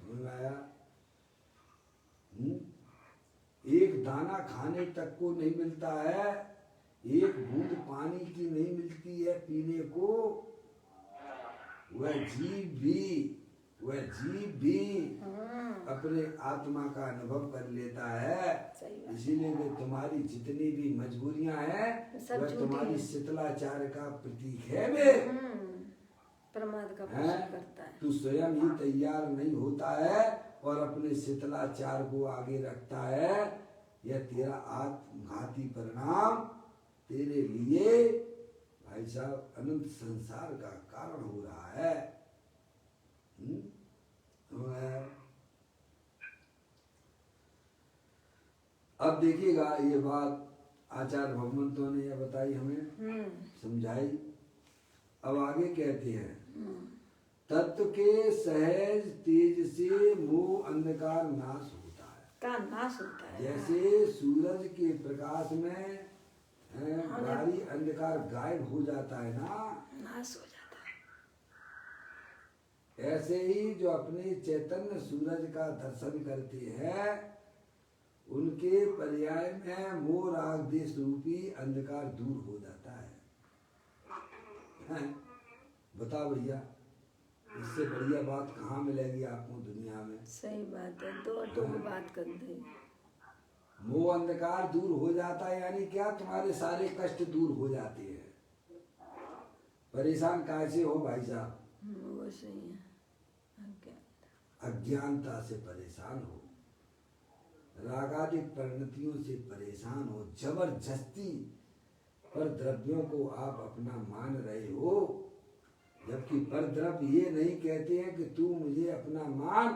समझ आया? एक दाना खाने तक को नहीं मिलता है, एक बूंद पानी की नहीं मिलती है पीने को। वह जीव भी अपने आत्मा का अनुभव कर लेता है। इसीलिए वे तुम्हारी जितनी भी मजबूरियां हैं वह तुम्हारी शीतलाचार का प्रतीक है। वे प्रमाद का पोषण करता है। तू स्वयं ही तैयार नहीं होता है और अपने शीतलाचार को आगे रखता है। यह तेरा आत्मघाती परिणाम तेरे लिए भाई साहब अनंत संसार का कारण हो रहा है। तो अब देखिएगा ये बात आचार्य भगवंतों ने यह बताई हमें, समझाई। अब आगे कहते हैं तत्व के सहज तेज से मोह अंधकार नाश होता है। का नाश होता है। जैसे सूरज के प्रकाश में भारी अंधकार गायब हो जाता है ना, नाश हो जाता है। ऐसे ही जो अपने चैतन्य सूरज का दर्शन करते हैं उनके पर्याय में मोह राग देश रूपी अंधकार दूर हो जाता है। बताओ भैया, इससे बढ़िया बात कहाँ मिलेगी आपको दुनिया में? सही बात है, दो टूक बात कर दी। मोह अंधकार दूर हो जाता है यानी क्या? तुम्हारे सारे कष्ट दूर हो जाते हैं। परेशान कैसे हो भाई साहब? वो सही है। अज्ञानता से परेशान हो, रागादिक परिणतियों से परेशान हो, जबरदस्ती पर द्रव्यों को आप अपना मान रहे हो, जबकि पर द्रव्य ये नहीं कहते हैं कि तू मुझे अपना मान।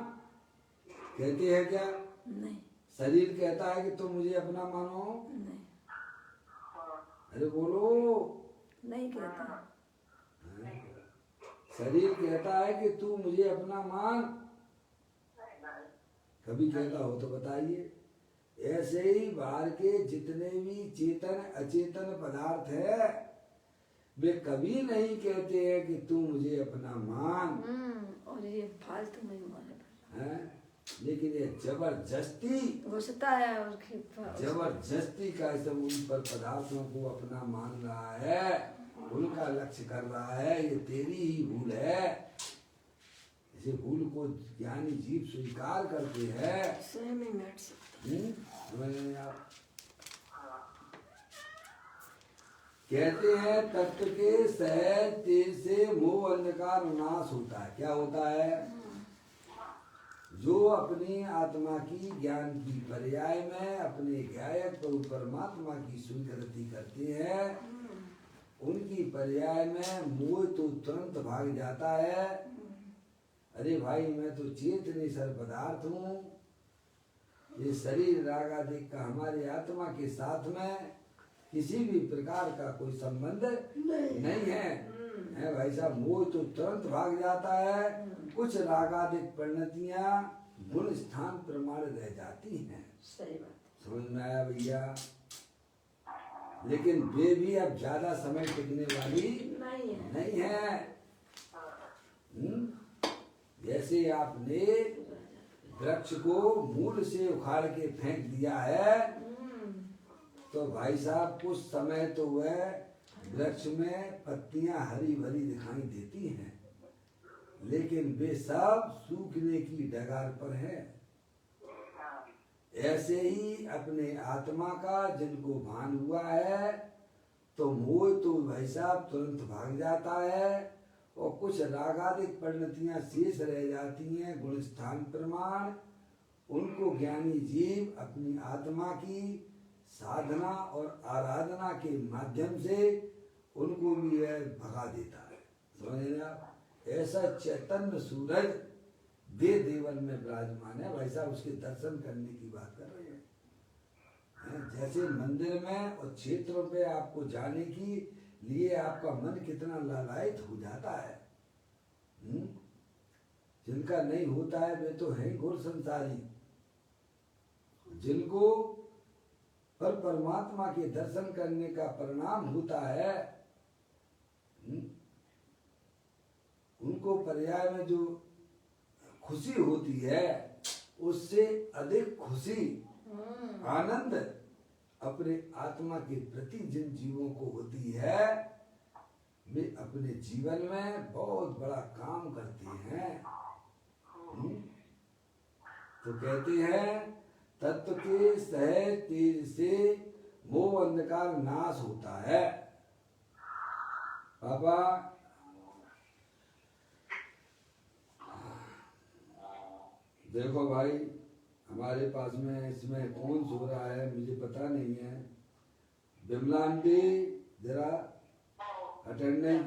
कहते हैं क्या? नहीं। शरीर कहता है कि तुम मुझे अपना मानो? नहीं। अरे बोलो। नहीं कहता। शरीर कहता है कि तू मुझे अपना मान, कभी कहता हो तो बताइए। ऐसे ही बाहर के जितने भी चेतन अचेतन पदार्थ है वे कभी नहीं कहते हैं कि तू मुझे अपना मान। और ये फालतू में है, लेकिन ये जबरदस्ती घुसता है और जबरदस्ती का सब उन पर पदार्थों को अपना मान रहा है, उनका लक्ष्य कर रहा है। ये तेरी ही भूल है। इसे भूल को ज्ञानी जीव स्वीकार करते हैं। आप कहते हैं तत्व के सहज तेज से मोह अंधकार नाश होता है। क्या होता है? जो अपनी आत्मा की ज्ञान की पर्याय में अपने गायक प्रभु परमात्मा की स्वीकृति करते हैं उनकी पर्याय में मोह तो तुरंत भाग जाता है। अरे भाई, मैं तो चेतन सर पदार्थ हूँ। ये शरीर रागादिक का हमारे आत्मा के साथ में किसी भी प्रकार का कोई संबंध नहीं है भाई साहब। मोह तो तुरंत भाग जाता है। कुछ रागादिक परिणतियां गुण स्थान प्रमाण रह जाती हैं। सही बात। समझ में आया भैया? लेकिन वे भी अब ज्यादा समय टिकने वाली नहीं है। जैसे आपने वृक्ष को मूल से उखाड़ के फेंक दिया है तो भाई साहब कुछ समय तो वह वृक्ष में पत्तियां हरी भरी दिखाई देती हैं, लेकिन वे सब सूखने की डगार पर है। ऐसे ही अपने आत्मा का जिनको भान हुआ है तो मोह तो भाई साहब तुरंत भाग जाता है और कुछ रागादिक परिणतियां शेष रह जाती हैं गुण स्थान प्रमाण। उनको ज्ञानी जीव अपनी आत्मा की साधना और आराधना के माध्यम से उनको भी यह भगा देता है। समझ रहे आप? ऐसा चैतन्य सूरज दे देवन में विराजमान है भाई साहब। उसके दर्शन करने की बात कर रहे हैं। जैसे मंदिर में और क्षेत्रों पे आपको जाने की लिए आपका मन कितना लालायित हो जाता है। जिनका नहीं होता है वे तो है घोर संसारी। जिनको पर परमात्मा के दर्शन करने का परिणाम होता है उनको पर्याय में जो खुशी होती है उससे अधिक खुशी आनंद अपने आत्मा के प्रति जिन जीवों को होती है वे अपने जीवन में बहुत बड़ा काम करते हैं। तो कहते हैं तत्व के सहज तेज से मोह अंधकार नाश होता है। पापा देखो भाई, हमारे पास में इसमें कौन सो रहा है मुझे पता नहीं है। बिमला आंटी जरा अटेंडेंस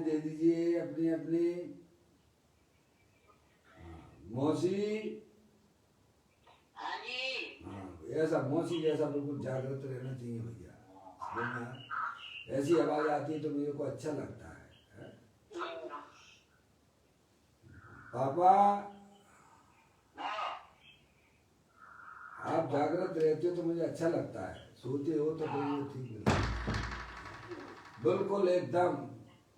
दे दीजिए अपनी अपनी। मौसी, हाँ ऐसा मौसी जैसा बिल्कुल जागृत रहना चाहिए भैया, समझना। ऐसी आवाज आती है तो मेरे को अच्छा लगता है? पापा आप जागृत रहते हो तो मुझे अच्छा लगता है, सोते हो तो फिर ये ठीक नहीं लगता। बिल्कुल एकदम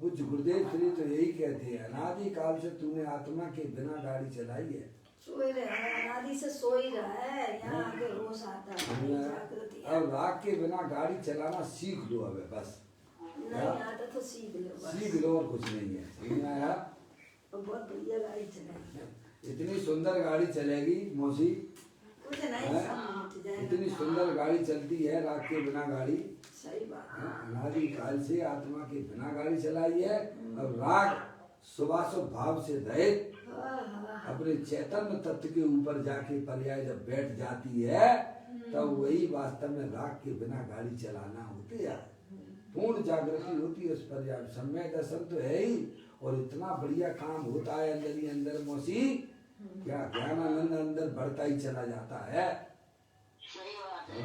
पूज्य गुरुदेव श्री तो यही कहते हैं, अनादि काल से तूने आत्मा के बिना गाड़ी चलाई है। सोई रहा है, अनादि से सो ही रहा है, यहाँ आके होश आता है, जागृति है। अब राग के बिना गाड़ी चलाना सीख लो, अब बस नहीं आता तो सीख लो बस। सीख लो और कुछ नहीं है, समझ में आया? बहुत बढ़िया गाड़ी चलेगी, इतनी सुंदर गाड़ी चलेगी मौसी, कुछ नहीं सब मिट जाएगा। इतनी सुंदर गाड़ी चलती है राग के बिना गाड़ी। सही बात है। अनादि काल से आत्मा के बिना गाड़ी चलाई है। अब राग सुभाषुभ भाव से रहित अपने चैतन्य तत्व के ऊपर जाके पर्याय जब बैठ जाती है तब वही वास्तव में राग के बिना गाड़ी चलाना होती है। पूर्ण जागृति होती है उस पर्याय, सम्यक दर्शन तो है ही, और इतना बढ़िया काम होता है अंदर ही अंदर मौसी, क्या ज्ञानानंद अंदर बढ़ता ही चला जाता है।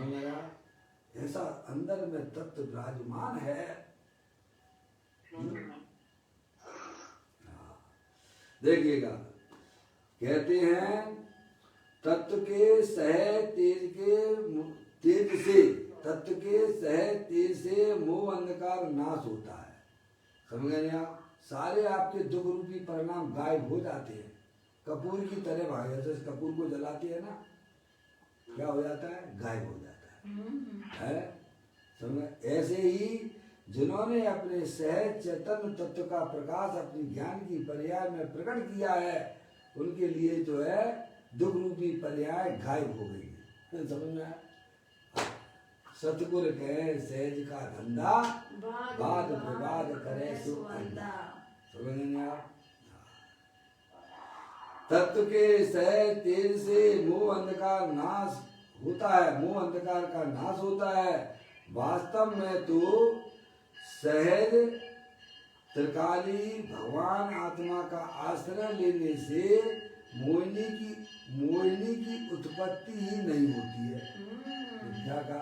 मेरा ऐसा अंदर में तत्व विराजमान है। देखिएगा, कहते हैं तत्व के सह तेज से तत्व के सह तेज से मोह अंधकार नाश होता है। समझ गए आप? सारे आपके दुख रूपी परिणाम गायब हो जाते हैं, कपूर की तरह भाग जाते हैं। कपूर को जलाते हैं ना, क्या हो जाता है? गायब हो जाता है। समझ? ऐसे ही जिन्होंने अपने सहज चैतन्य तत्व का प्रकाश अपनी ज्ञान की पर्याय में प्रकट किया है, उनके लिए जो है दुख रूपी पर्याय गायब हो गई है। समझ में आया? सतगुर कहे सहज का धंधा, वाद विवाद करे सो अंधा। समझ में आया? तत्व के सहज तेज से मोह अंधकार नाश होता है, मोह अंधकार का नाश होता है। वास्तव में तो सहज त्रिकाली भगवान आत्मा का आश्रय लेने से मोहिनी की उत्पत्ति ही नहीं होती है। विद्या का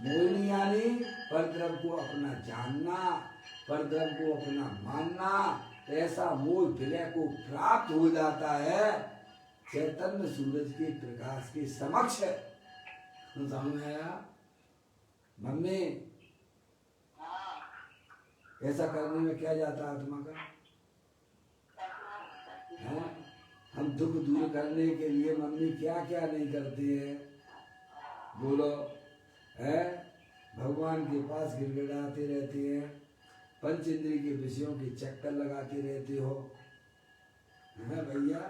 मोहिनी यानी परद्रव्य को अपना जानना, परद्रव्य को अपना मानना, ऐसा मोह विलय को प्राप्त हो जाता है चैतन्य सूरज के प्रकाश के समक्ष। समझ में आया? मम्मी, ऐसा करने में क्या जाता है आत्मा का? है? हम दुख दूर करने के लिए मम्मी क्या क्या नहीं करती है, बोलो? है? भगवान के पास गिड़गिड़ाते रहते हैं, पंच इंद्रिय के विषयों के चक्कर लगाते रहते हो, है भैया?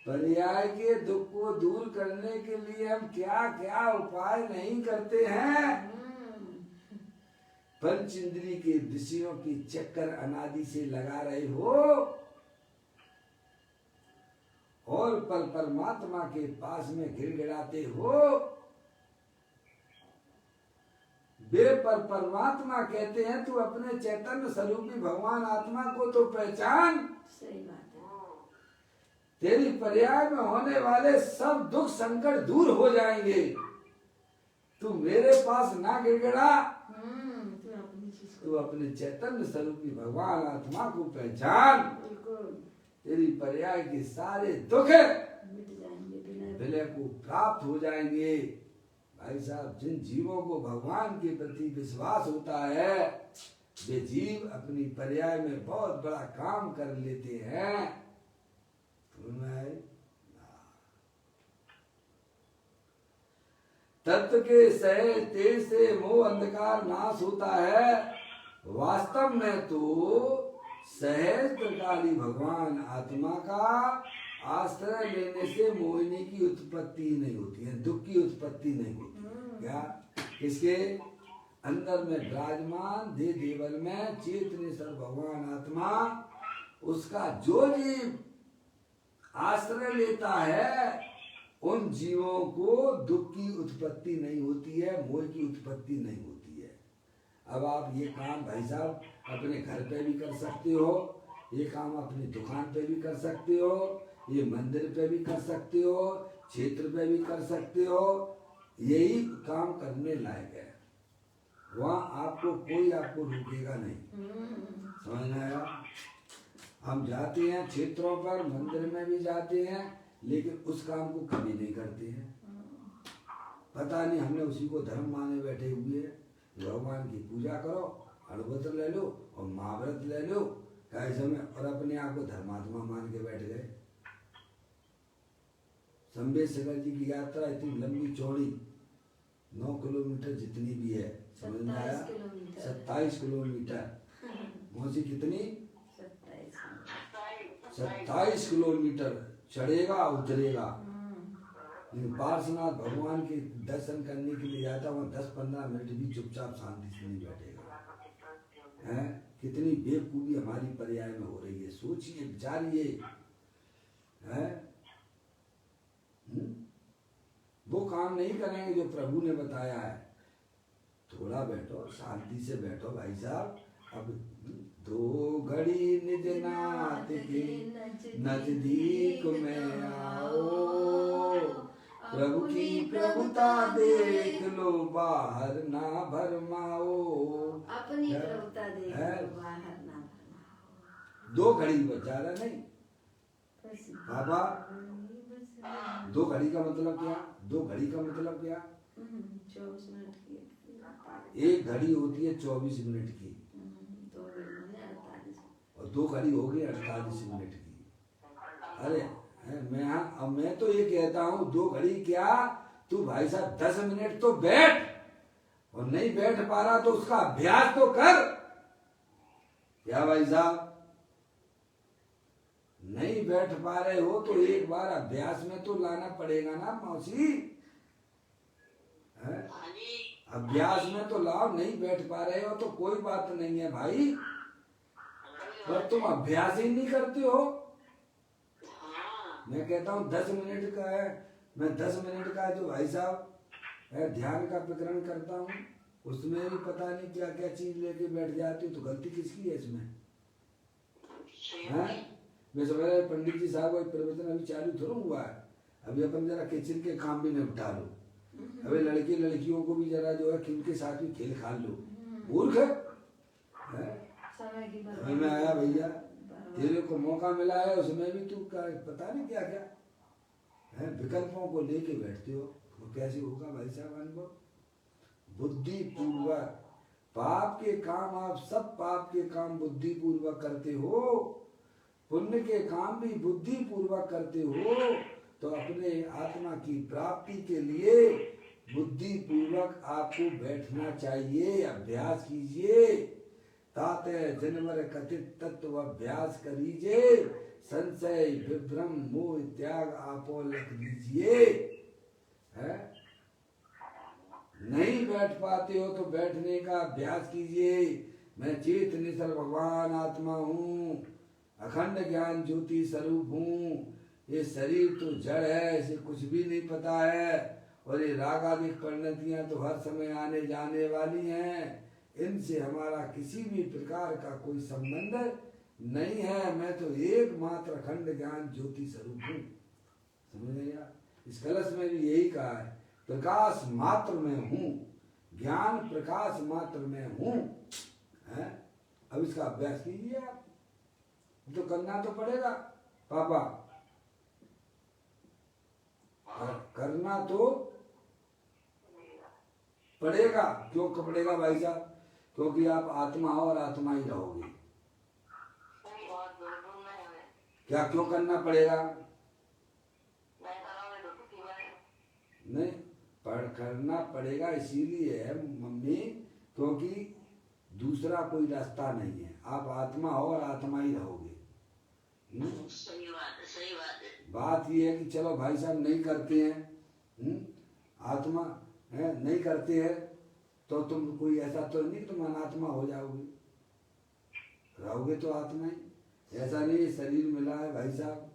पर्याय के दुख को दूर करने के लिए हम क्या क्या उपाय नहीं करते हैं। पंच इंद्रिय के विषयों की चक्कर अनादि से लगा रहे हो और परमात्मा के पास में गिड़गिड़ाते हो। वे परमात्मा कहते हैं तू अपने चैतन्य स्वरूपी भगवान आत्मा को तो पहचान। सही बात है। तेरी पर्याय में होने वाले सब दुख संकट दूर हो जाएंगे। तू मेरे पास ना गिड़गिड़ा, तू अपने चैतन्य स्वरूपी भगवान आत्मा को पहचान। तेरी पर्याय के सारे दुख विलय को प्राप्त हो जाएंगे। भाई साहब, जिन जीवों को भगवान के प्रति विश्वास होता है वे जीव अपनी पर्याय में बहुत बड़ा काम कर लेते हैं। तत्व के सहज तेज से मोह अंधकार नाश होता है। वास्तव में तो सहज त्रिकाली भगवान आत्मा का आश्रय लेने से मोहिनी की उत्पत्ति नहीं होती है, दुख की उत्पत्ति नहीं होती है। क्या? इसके अंदर में विराजमान दे देवल में चेतनेश्वर भगवान आत्मा, उसका जो जीव आश्रय लेता है उन जीवों को दुख की उत्पत्ति नहीं होती है, मोह की उत्पत्ति नहीं होती है। अब आप ये काम भाई साहब अपने घर पे भी कर सकते हो, ये काम अपनी दुकान पे भी कर सकते हो, ये मंदिर पे भी कर सकते हो, क्षेत्र पे भी कर सकते हो। यही काम करने लायक है, वहाँ आपको कोई आपको रोकेगा नहीं। समझ में आया? हम जाते हैं क्षेत्रों पर, मंदिर में भी जाते हैं, लेकिन उस काम को कभी नहीं करते हैं। पता नहीं हमने उसी को धर्म माने बैठे हुए हैं। भगवान की पूजा करो, अड़वत्र ले लो और महाव्रत ले लो कैसे में, और अपने आप को धर्मात्मा मान के बैठ गए। संबेशकर जी की यात्रा इतनी लंबी चौड़ी 9 किलोमीटर जितनी भी है, समझ में आया? 27 किलोमीटर। मौसी कितनी? 27 किलोमीटर चढ़ेगा उतरेगा। पार्श्वनाथ भगवान के दर्शन करने के लिए जाता, वहाँ 10-15 मिनट भी चुपचाप शांति से नहीं बैठेगा। हैं? कितनी बेवकूफी हमारी पर्याय में हो रही है, सोचिए, विचारिए। हैं? वो काम नहीं करेंगे जो प्रभु ने बताया है। थोड़ा बैठो, शांति से बैठो भाई साहब। अब 2 घड़ी निज नाथ के नजदीक में आओ, प्रभु की प्रभुता देख लो, बाहर ना भरमाओ। अपनी प्रभुता देख लो, बाहर ना भरमाओ। 2 घड़ी बचा रहा नहीं बाबा। 2 घड़ी का मतलब क्या? 2 घड़ी का मतलब क्या? 24 मिनट की। 1 घड़ी होती है 24 मिनट की, और 2 घड़ी हो गई 48 मिनट की। अरे मैं तो ये कहता हूँ 2 घड़ी क्या, तू भाई साहब 10 मिनट तो बैठ, और नहीं बैठ पा रहा तो उसका अभ्यास तो कर। क्या भाई साहब, नहीं बैठ पा रहे हो तो एक बार अभ्यास में तो लाना पड़ेगा ना मौसी। अभ्यास में तो लाओ। नहीं बैठ पा रहे हो तो कोई बात नहीं है भाई, पर तुम अभ्यास ही नहीं करते हो। मैं कहता हूँ 10 मिनट का है, मैं 10 मिनट का जो भाई साहब ध्यान का प्रकरण करता हूँ, उसमें भी पता नहीं क्या क्या चीज लेके बैठ जाती हूँ, तो गलती किसकी है इसमें? मैं समझ रहा पंडित जी साहब का प्रवचन अभी चालू थोड़ा हुआ है, अभी अपन जरा किचन के काम भी निपटा लो, अभी लड़के लड़कियों को भी जरा जो है उनके साथ भी खेल खा लो। मूर्ख है? समय में आया भैया, तेरे को मौका मिला है, उसमें भी तू पता नहीं क्या क्या है विकल्पों को लेके बैठते हो। तो कैसे होगा भाई साहब अनुभव? बुद्धि पूर्वक पाप के काम, आप सब पाप के काम बुद्धि पूर्वक करते हो, पुण्य के काम भी बुद्धि पूर्वक करते हो, तो अपने आत्मा की प्राप्ति के लिए बुद्धि पूर्वक आपको बैठना चाहिए। अभ्यास कीजिए, ताते जनवर कथित तत्व अभ्यास करीजिए, संशय विभ्रम मोह त्याग आपो लख दीजिए। है? नहीं बैठ पाते हो तो बैठने का अभ्यास कीजिए। मैं चेत निश्चल भगवान आत्मा हूँ, अखंड ज्ञान ज्योति स्वरूप हूँ। ये शरीर तो जड़ है, इसे कुछ भी नहीं पता है, और ये राग आदि परिणतियां तो हर समय आने जाने वाली हैं, इनसे हमारा किसी भी प्रकार का कोई संबंध नहीं है। मैं तो एकमात्र अखंड ज्ञान ज्योति स्वरूप हूँ। समझ गया? इस कलश में भी यही कहा है, प्रकाश मात्र में हूँ, ज्ञान प्रकाश मात्र में हूँ। अब इसका अभ्यास कीजिए आप, तो करना तो पड़ेगा पापा, करना तो पड़ेगा। क्यों पड़ेगा भाई साहब? क्योंकि आप आत्मा हो और आत्मा ही रहोगे। क्या क्यों करना पड़ेगा? नहीं, करना पड़ेगा इसीलिए है मम्मी, क्योंकि दूसरा कोई रास्ता नहीं है। आप आत्मा हो और आत्मा ही रहोगे। सही बात है, सही बात है। बात ये है कि चलो भाई साहब नहीं करते हैं, आत्मा है नहीं करते हैं, तो तुम कोई ऐसा तो नहीं तुम अनात्मा हो जाओगे, रहोगे तो आत्मा ही। ऐसा नहीं शरीर मिला है भाई साहब,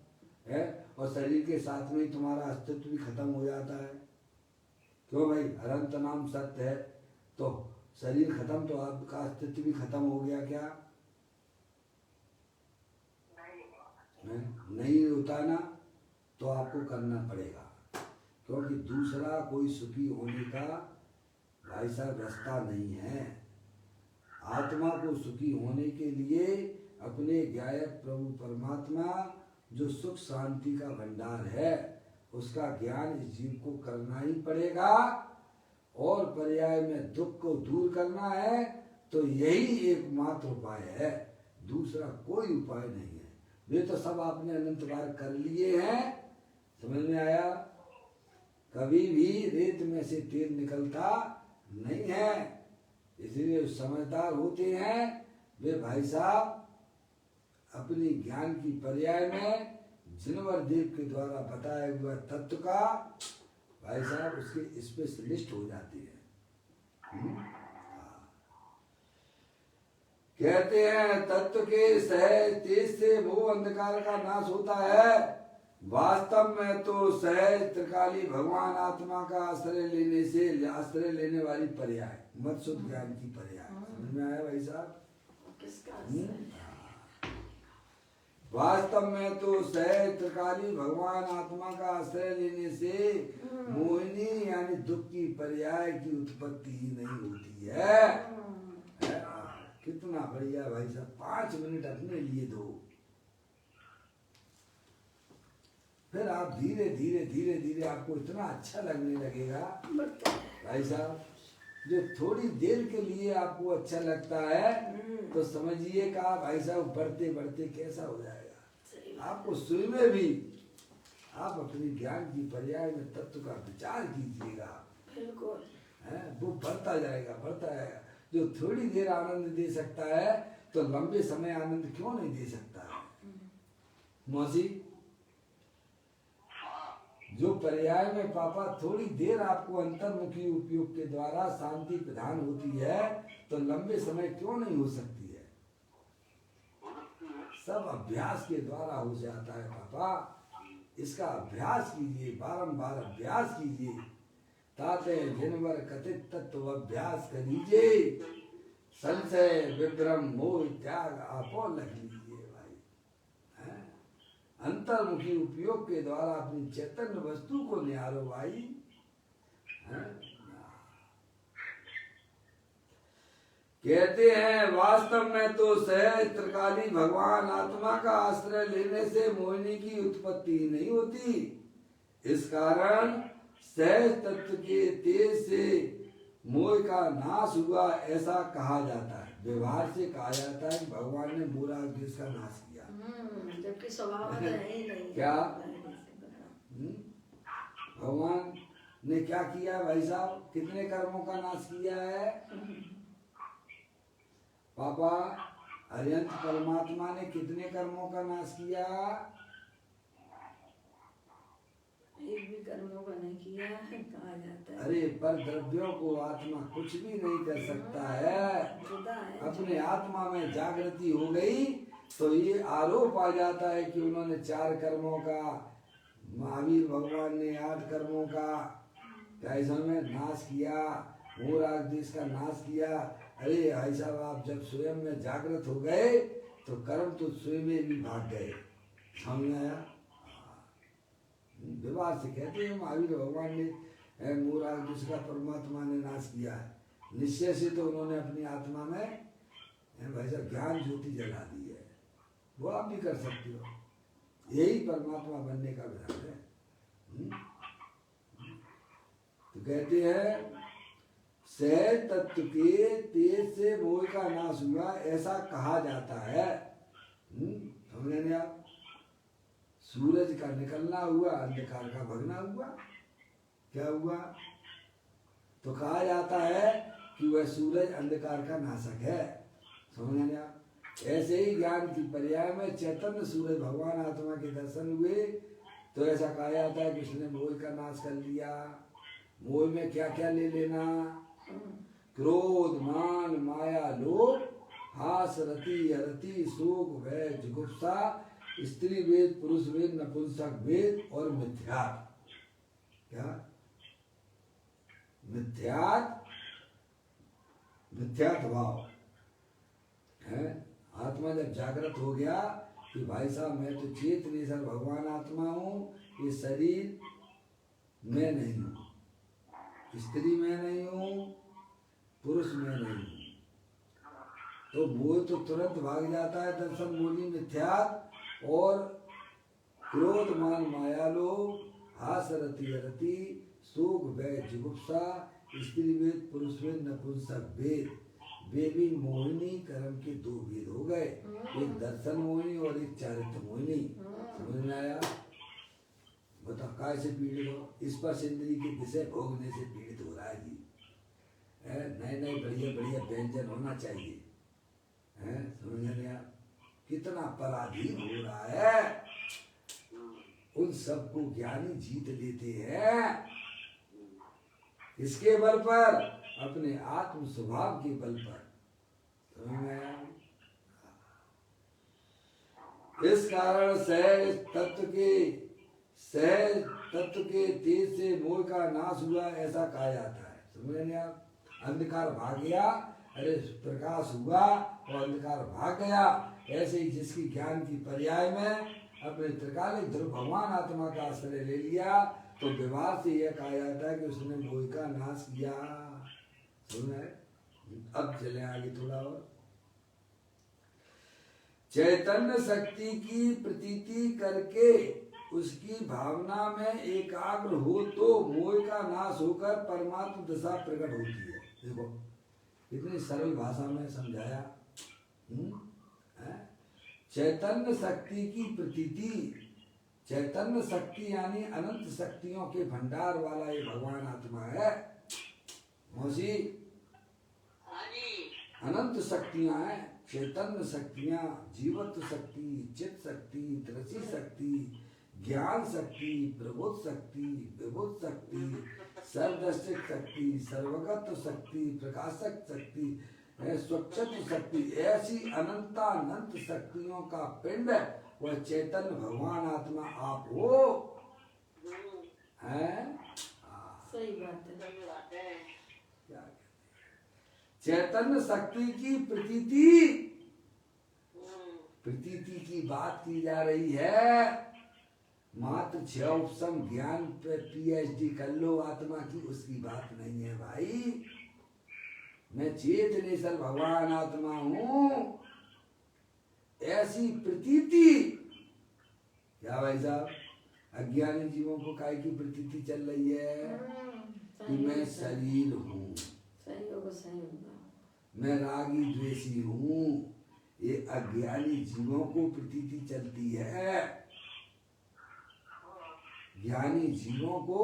है, और शरीर के साथ में ही तुम्हारा अस्तित्व भी खत्म हो जाता है। क्यों भाई, अनंत नाम सत्य है, तो शरीर खत्म तो आपका अस्तित्व भी खत्म हो गया क्या? नहीं होता ना, तो आपको करना पड़ेगा, क्योंकि दूसरा कोई सुखी होने का भाई साहब रास्ता नहीं है। आत्मा को सुखी होने के लिए अपने गायक प्रभु परमात्मा जो सुख शांति का भंडार है उसका ज्ञान इस जीव को करना ही पड़ेगा, और पर्याय में दुख को दूर करना है तो यही एकमात्र उपाय है, दूसरा कोई उपाय नहीं है। वे तो सब आपने अनंत बार कर लिए हैं, समझ में आया? कभी भी रेत में से तेल निकलता नहीं है, इसलिए समझदार होते हैं वे भाई साहब अपनी ज्ञान की पर्याय में जिनवर देव के द्वारा बताया हुआ तत्व का भाई साहब उसके स्पेशलिस्ट हो जाते हैं। कहते हैं तत्व के सहज तेज से मोह अंधकार का नाश होता है। वास्तव में तो सहज त्रिकाली भगवान आत्मा का आश्रय लेने वाली पर्याय मत शुद्ध ज्ञान की पर्याय। समझ में आया भाई साहब? वास्तव में तो सहज त्रिकाली भगवान आत्मा का आश्रय लेने से मोहिनी यानी दुख की पर्याय की उत्पत्ति ही नहीं होती है। कितना बढ़िया भाई साहब, 5 मिनट अपने लिए दो, फिर आप धीरे धीरे धीरे धीरे आपको इतना अच्छा लगने लगेगा भाई साहब। जो थोड़ी देर के लिए आपको अच्छा लगता है तो समझिए का भाई साहब बढ़ते बढ़ते कैसा हो जाएगा। आपको शुरू में भी आप अपनी ज्ञान की पर्याय में तत्व का विचार कीजिएगा, बिल्कुल है वो बढ़ता जाएगा बढ़ता जाएगा। जो थोड़ी देर आनंद दे सकता है तो लंबे समय आनंद क्यों नहीं दे सकता है? मौसी, जो पर्याय में पापा थोड़ी देर आपको अंतर्मुखी उपयोग के द्वारा शांति प्रदान होती है तो लंबे समय क्यों नहीं हो सकती है? सब अभ्यास के द्वारा हो जाता है पापा। इसका अभ्यास कीजिए, बारंबार अभ्यास कीजिए। ताते जिनवर कथित तत्व अभ्यास करीजिए, संशय विभ्रम मोह त्याग आपो लख लीजिए भाई। अंतर्मुखी उपयोग के द्वारा अपनी चैतन्य वस्तु को निहारो भाई। कहते हैं वास्तव में तो सहज त्रिकाली भगवान आत्मा का आश्रय लेने से मोहिनी की उत्पत्ति नहीं होती। इस कारण सहज तत्व के तेज से मोह का नाश हुआ ऐसा कहा जाता है। व्यवहार से कहा जाता है भगवान ने मोरा देश का नाश किया, जबकि स्वभाव में है ही नहीं। क्या भगवान ने क्या किया भाई साहब? कितने कर्मों का नाश किया है पापा? अरिहंत परमात्मा ने कितने कर्मों का नाश किया? एक भी कर्मों का नहीं किया है कहा जाता है। अरे पर द्रव्यों को आत्मा कुछ भी नहीं कर सकता है। अपने आत्मा में जागृति हो गई तो ये आरोप आ जाता है कि उन्होंने 4 कर्मों का, महावीर भगवान ने 8 कर्मों का कैसा में नाश किया, मोराग देश का नाश किया। अरे भाई साहब आप जब स्वयं में जागृत हो गए तो कर्म तो स्वयं में भी भाग गए। समझ में आया? व्यवहार से कहते हैं महावीर भगवान ने मोराग देश का परमात्मा ने नाश किया है। निश्चय से तो उन्होंने अपनी आत्मा में भाई साहब ज्ञान ज्योति जला दी है। वो आप भी कर सकते हो, यही परमात्मा बनने का विधान है। तो कहते हैं सहज तत्व के तेज से मोह का नाश हुआ ऐसा कहा जाता है। समझे आप? सूरज का निकलना हुआ, अंधकार का भगना हुआ। क्या हुआ? तो कहा जाता है कि वह सूरज अंधकार का नाशक है। समझे आप? ऐसे ही ज्ञान की पर्याय में चैतन्य सूरज भगवान आत्मा के दर्शन हुए तो ऐसा कहा जाता है कि उसने मोह का नाश कर लिया। मोह में क्या क्या ले लेना? क्रोध, मान, माया, लोभ, हास, रति, अरति, शोक, भय, जुगुप्सा स्त्री वेद, पुरुष वेद, नपुंसक वेद और मिथ्यात्व। क्या? मिथ्यात्व भाव है। आत्मा जब जागृत हो गया कि भाई साहब मैं तो चेतनेश्वर भगवान आत्मा हूँ, ये शरीर मैं नहीं हूँ, स्त्री मैं नहीं हूँ, पुरुष मैं नहीं हूँ, तो मोह तो तुरंत भाग जाता है। दर्शन मोली मिथ्यात्व और क्रोध मान माया लोभ, हास रति रति, शोक भय जुगुप्सा, स्त्री वेद, पुरुष वेद, नपुंसक वेद। वे भी मोहिनी कर्म के दो भेद हो गए, एक दर्शन मोहिनी और एक चारित्र मोहिनी। समझ में आया? बताओ काय से पीड़ित हो? स्पर्श इंद्री के विषय भोगने से पीड़ित हो रहा है जी। नए नए बढ़िया बढ़िया व्यंजन होना चाहिए, है समझ में आया? कितना पराधीन हो रहा है, उन सबको ज्ञानी जीत लेते हैं। किसके बल पर? अपने आत्म स्वभाव के बल पर। समझ में आया? इस कारण सहज तत्व के तेज से मोह का नाश हुआ, ऐसा कहा जाता है। समझ में आया? अंधकार भाग गया, अरे प्रकाश हुआ और अंधकार भाग गया। ऐसे ही जिसकी ज्ञान की पर्याय में अपने त्रिकालिक ध्रुव भगवान आत्मा का आश्रय ले लिया, तो व्यवहार से यह कहा जाता है कि उसने मोह का नाश किया। सुना है? अब चले आगे थोड़ा और। चैतन्य शक्ति की प्रतीति करके उसकी भावना में एकाग्र हो तो मोह का नाश होकर परमात्म दशा प्रकट होती है। देखो कितनी सरल भाषा में समझाया। चैतन्य शक्ति की प्रतीति, चैतन्य शक्ति यानी अनंत शक्तियों के भंडार वाला ये भगवान आत्मा है। मौसी अनंत शक्तियां हैं, चैतन्य शक्तियां, जीवत्व शक्ति, चित शक्ति, दृष्टि शक्ति, ज्ञान शक्ति, प्रबोध शक्ति, विबोध शक्ति, सर्वदर्शक शक्ति, सर्वगत शक्ति, प्रकाशक शक्ति, स्वच्छत्व शक्ति, ऐसी अनंत शक्तियों का पिंड वह चैतन्य भगवान आत्मा आप हो। है? सही बात है। क्या चैतन्य शक्ति की प्रतीति की बात की जा रही है। मात्र 6 उपसम ज्ञान पे PhD कर लो आत्मा की, उसकी बात नहीं है भाई। मैं चेतनेश्वर भगवान आत्मा हूँ, ऐसी प्रतीति। क्या भाई साहब? अज्ञानी जीवों को काय की प्रतीति चल रही है कि मैं शरीर हूँ, मैं रागी द्वेषी हूँ। ये अज्ञानी जीवों को प्रतीति चलती है। ज्ञानी जीवों को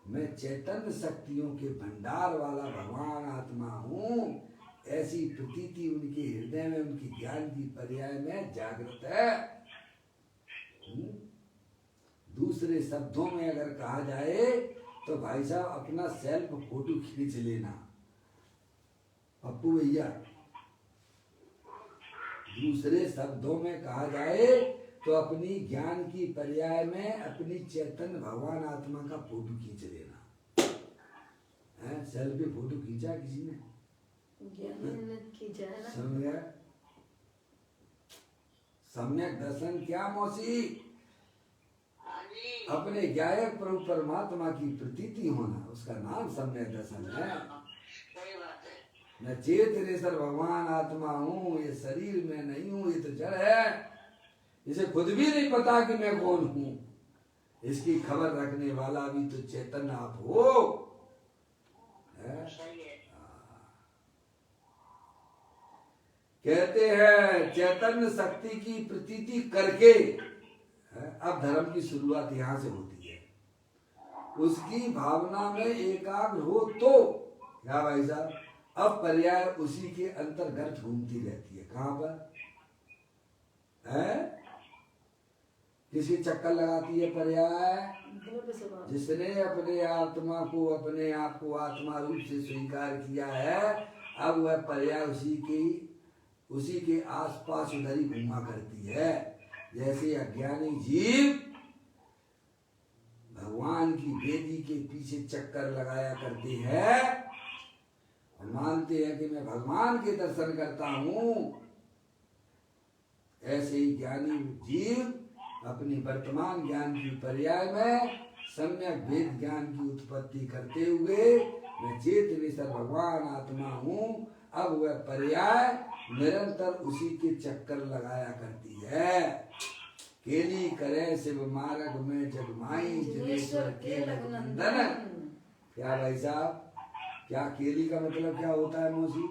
मैं चैतन्य शक्तियों के भंडार वाला भगवान आत्मा हूँ, ऐसी प्रतीति उनके हृदय में, उनकी ज्ञान की पर्याय में जागृत है। दूसरे शब्दों में अगर कहा जाए तो भाई साहब अपना सेल्फ फोटो खींच लेना। पप्पू भैया, दूसरे शब्दों में कहा जाए तो अपनी ज्ञान की पर्याय में अपनी चैतन्य भगवान आत्मा का फोटो खींच लेना। सेल्फी फोटो खींचा किसी ने? समझ गया? सम्यक दर्शन क्या मौसी? अपने ज्ञायक प्रभु परमात्मा की प्रतीति होना, उसका नाम सम्यक दर्शन है। मैं चेतनेश्वर भगवान आत्मा हूँ, ये शरीर में नहीं हूँ, ये तो जड़ है, इसे खुद भी नहीं पता कि मैं कौन हूँ। इसकी खबर रखने वाला भी तो चैतन्य आप हो। कहते हैं चैतन्य शक्ति की प्रतीति करके, अब धर्म की शुरुआत यहाँ से होती है। उसकी भावना में एकाग्र हो तो, क्या भाई साहब, अब पर्याय उसी के अंतर्गत घूमती रहती है। कहाँ पर है? किसकी चक्कर लगाती है पर्याय? जिसने अपने आत्मा को, अपने आप को आत्मा रूप से स्वीकार किया है, अब वह पर्याय उसी के आसपास उधर ही घूमा करती है। जैसे अज्ञानी जीव भगवान की वेदी के पीछे चक्कर लगाया करते हैं और मानते हैं कि मैं भगवान के दर्शन करता हूँ, ऐसे ही ज्ञानी जीव अपनी वर्तमान ज्ञान की पर्याय में सम्यक वेद ज्ञान की उत्पत्ति करते हुए मैं चेतनेश्वर भगवान आत्मा हूँ, अब वह पर्याय निरंतर उसी के चक्कर लगाया करती है। केली करे शिव मार्ग में जगमाई जनेश्वर के नंदन। क्या भाई साहब, क्या केली का मतलब क्या होता है मौसी?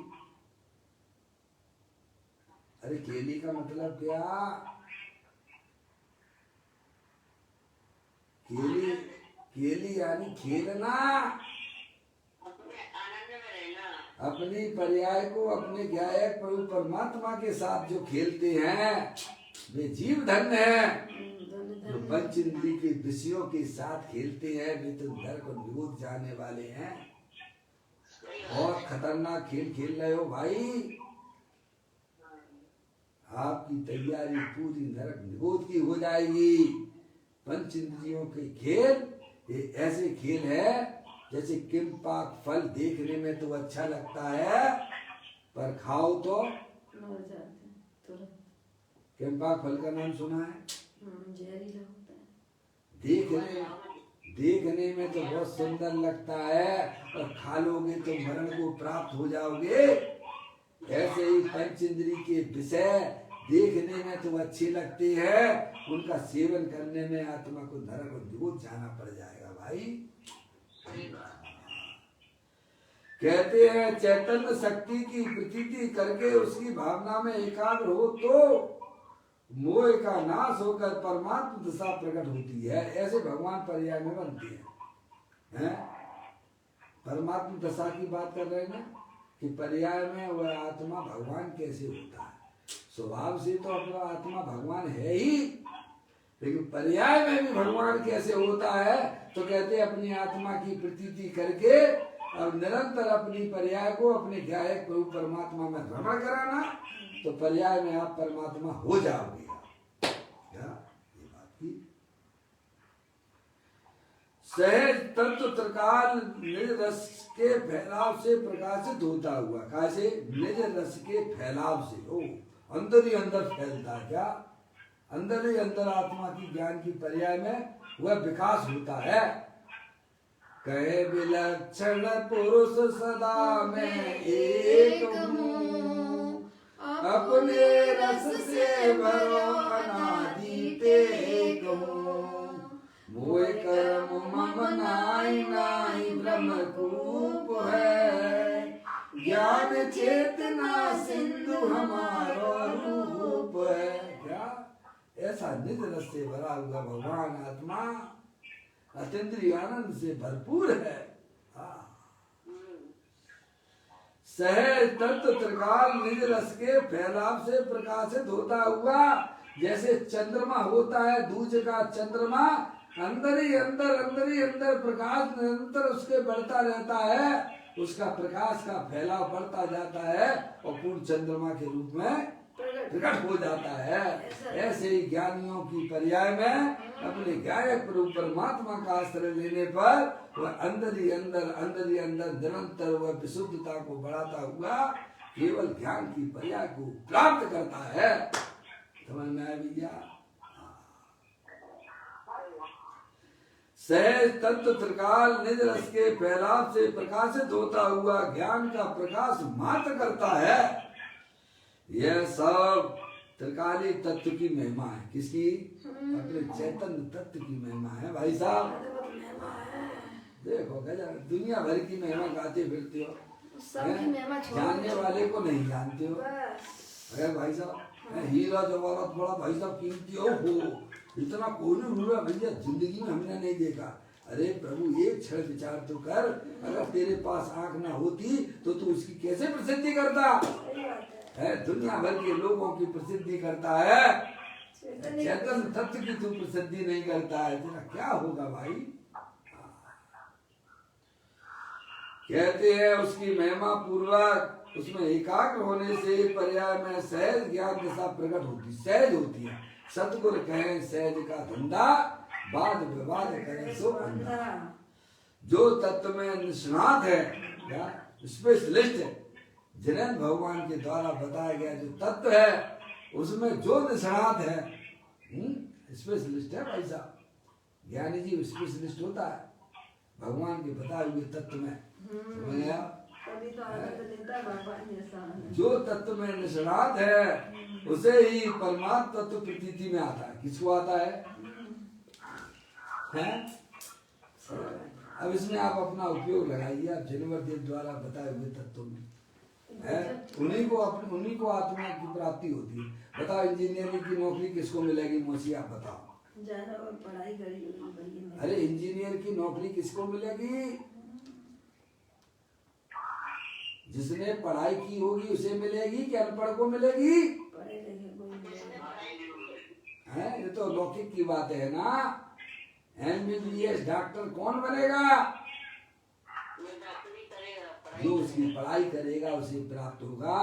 अरे केली का मतलब क्या? केली, केली यानी खेलना, अपनी पर्याय को अपने गायक प्रभु परमात्मा के साथ जो खेलते हैं वे जीव धन्य हैं। जो पंच इंद्रिय के विषयों के साथ खेलते हैं वे तो नरक को निरोध जाने वाले हैं। बहुत खतरनाक खेल खेल रहे हो भाई, आपकी तैयारी पूरी नरक निरोध की हो जाएगी। पंच इंद्रियों के खेल ये ऐसे खेल है जैसे किम्पाक फल देखने में तो अच्छा लगता है पर खाओ तो मर जाते हैं तुरंत। किम्पाक फल का नाम सुना है? जहरीला होता है। देखने में तो बहुत सुंदर लगता है और खा लोगे तो मरण को प्राप्त हो जाओगे। ऐसे ही पंच इंद्रिय के विषय देखने में तो अच्छे लगते हैं, उनका सेवन करने में आत्मा को नरक और निरोध जाना पड़ जाएगा भाई। कहते हैं चैतन्य शक्ति की प्रतीति करके उसकी भावना में एकाग्र हो तो मोह का नाश होकर परमात्मा दशा प्रकट होती है। ऐसे भगवान पर्याय में बनते हैं। परमात्मा दशा की बात कर रहे हैं ना कि पर्याय में वह आत्मा भगवान कैसे होता है। स्वभाव से तो अपना आत्मा भगवान है ही, लेकिन पर्याय में भी भगवान कैसे होता है तो कहते हैं अपनी आत्मा की प्रतीति करके और निरंतर अपनी पर्याय को अपने गायक प्रभु परमात्मा में भ्रमण कराना तो पर्याय में आप परमात्मा हो जाओगे। क्या ये बात की? सहज तत्व त्रिकाल निज रस के फैलाव से प्रकाशित होता हुआ, कैसे? निज रस के फैलाव से, ओ अंदर ही अंदर फैलता है। क्या? अंदर ही अंदर आत्मा की ज्ञान की पर्याय में वह विकास होता है। कहे विलक्षण पुरुष सदा मैं एक हूँ, अपने रस से भरो अनादि टेक हूँ। मोह कर्म मम नाई नाई ब्रह्मरूप है, ज्ञान चेतना सिंधु हमारो रूप है। क्या? ऐसा निज रस से भरा हुआ भगवान आत्मा अतीन्द्रिय आनंद से भरपूर है। सहज तत्व त्रिकाल निज रस के फैलाव से प्रकाशित होता हुआ, जैसे चंद्रमा होता है, दूज का चंद्रमा अंदर ही अंदर प्रकाश निरंतर उसके बढ़ता रहता है, उसका प्रकाश का फैलाव बढ़ता जाता है और पूर्ण चंद्रमा के रूप में प्रकट हो जाता है। ऐसे ही ज्ञानियों की पर्याय में अपने गायक प्रभु परमात्मा का आश्रय लेने पर वह अंदर ही अंदर निरंतर वह विशुद्धता को बढ़ाता हुआ केवल ज्ञान की पर्याय को प्राप्त करता है। समझ में आया भैया? सहज तत्व त्रिकाल निज रस के फैलाव से प्रकाशित होता हुआ ज्ञान का प्रकाश मात्र करता है। यह सब त्रिकाली तत्व की महिमा है। किसकी? अपने चैतन्य तत्व की महिमा है भाई साहब। देखो गजब, दुनिया भर की महिमा गाते फिरते हो, जानने वाले को नहीं जानते हो। अरे भाई साहब हीरा जवाहरात बड़ा भाई साहब कीमती हो, इतना कोई हुआ भैया जिंदगी में हमने नहीं देखा। अरे प्रभु एक क्षण विचार तो कर, अगर तेरे पास आंख ना होती तो तू उसकी कैसे प्रसिद्धि करता है? दुनिया भर के लोगों की प्रसिद्धि करता है, चैतन्य तत्व की तू प्रसिद्धि नहीं करता है, तेरा क्या होगा भाई? कहते हैं उसकी महिमा पूर्वक उसमें एकाग्र होने से पर्याय में सहज ज्ञान दशा प्रकट होती, सहज होती है। सतगुर कहें सहज का धंधा, वाद विवाद करें सो अंधा। जो तत्व में निष्णात है, क्या स्पेशलिस्ट है, जिन्हें भगवान के द्वारा बताया गया जो तत्व है उसमें जो निष्णात है, स्पेशलिस्ट है भाई साहब। ज्ञानी जी स्पेशलिस्ट होता है भगवान के बताए हुए तत्व में, समझ गया? तभी तो आनंद देता है भगवान जैसा। जो तत्व में निष्णात है उसे ही परमात्म तत्व प्रतीति में आता है। किसको आता है? अब इसमें आप अपना उपयोग लगाइए। आप जनवर देव द्वारा बताए हुए तत्वों में है, उन्हीं को आत्मा की प्राप्ति होती है। बताओ इंजीनियरिंग की नौकरी किसको मिलेगी? मौसी आप बताओ। ज्यादा और पढ़ाई करी होगी। अरे इंजीनियर की नौकरी किसको मिलेगी? जिसने पढ़ाई की होगी उसे मिलेगी कि अनपढ़ को मिलेगी? पढ़े लिखे कोई मिलेगा। है, ये तो लौकिक की बात है ना। MBBS डॉक्टर कौन बनेगा? जो उसकी पढ़ाई करेगा उसे प्राप्त होगा,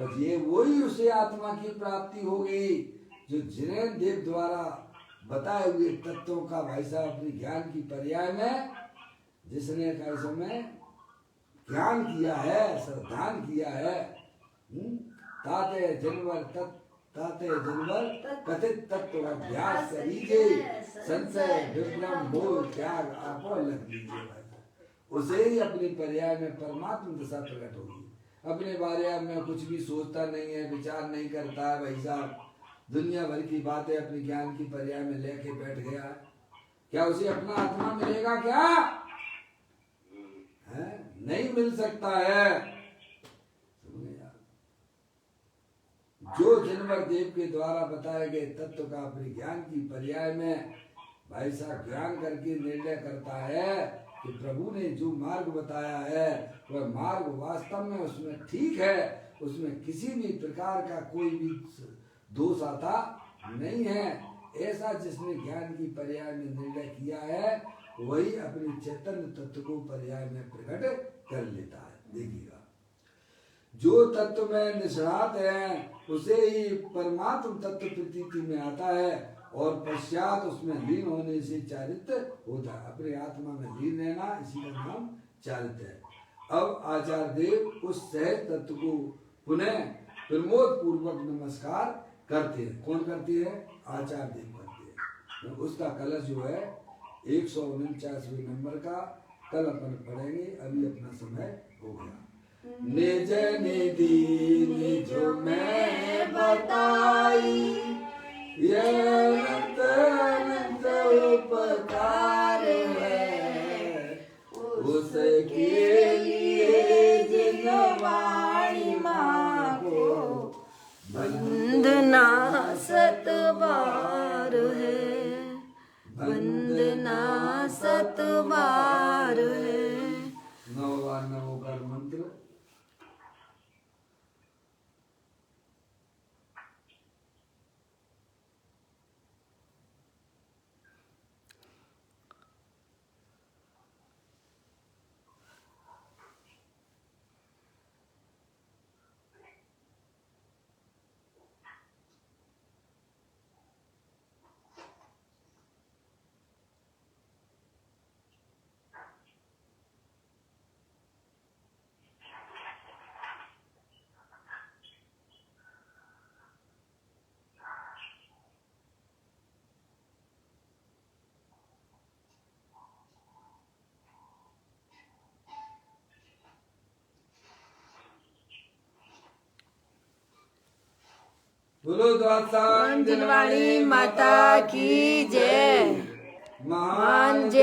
और ये वही उसे आत्मा की प्राप्ति होगी जो जिनेन्द्र देव द्वारा बताए हुए तत्वों का भाई साहब अपने ज्ञान की पर्याय में जिसने कैसे में ज्ञान किया है, श्रद्धान किया है। ताते जनवर कथित तत्व अभ्यास करीजे, संशय विभ्रम मोह त्याग आपो लग लीजिए। उसे ही अपनी पर्याय में परमात्मा दशा प्रकट होगी। अपने बारे में कुछ भी सोचता नहीं है, विचार नहीं करता है भाई साहब, दुनिया भर की बातें अपने ज्ञान की पर्याय में लेके बैठ गया, क्या उसे अपना आत्मा मिलेगा? क्या है? नहीं मिल सकता है। जो जनवर देव के द्वारा बताए गए तत्व का अपने ज्ञान की पर्याय में भाई साहब ज्ञान करके निर्णय करता है कि प्रभु ने जो मार्ग बताया है वह मार्ग वास्तव में उसमें ठीक है, उसमें किसी भी प्रकार का कोई भी दोष आता नहीं है, ऐसा जिसने ज्ञान की पर्याय में निर्णय किया है वही अपने चैतन्य तत्व को पर्याय में प्रकट कर लेता है। देखिएगा, जो तत्व में निष्णात है उसे ही परमात्म तत्व प्रतीति में आता है और पश्चात उसमें लीन होने से चारित्र होता है। अपने आत्मा में लीन रहना इसी का नाम चारित्र है। अब आचार्य देव उस सहज तत्व को पुनः प्रमोद पूर्वक नमस्कार करते हैं। कौन करते हैं? आचार्य देव करते हैं। उसका कलश जो है 149वें नंबर का, कल अपन पढ़ेंगे, अभी अपना समय हो गया। निज निधि निज में बताई, ये अनंत अनंत उपकार है, उसके लिए जिन वाणी मांगो वंदना सत बार है, वंदना सत बार है। 9 का मंत्र। बोलो द्वादशांजनवाणी माता की जय। महान जय।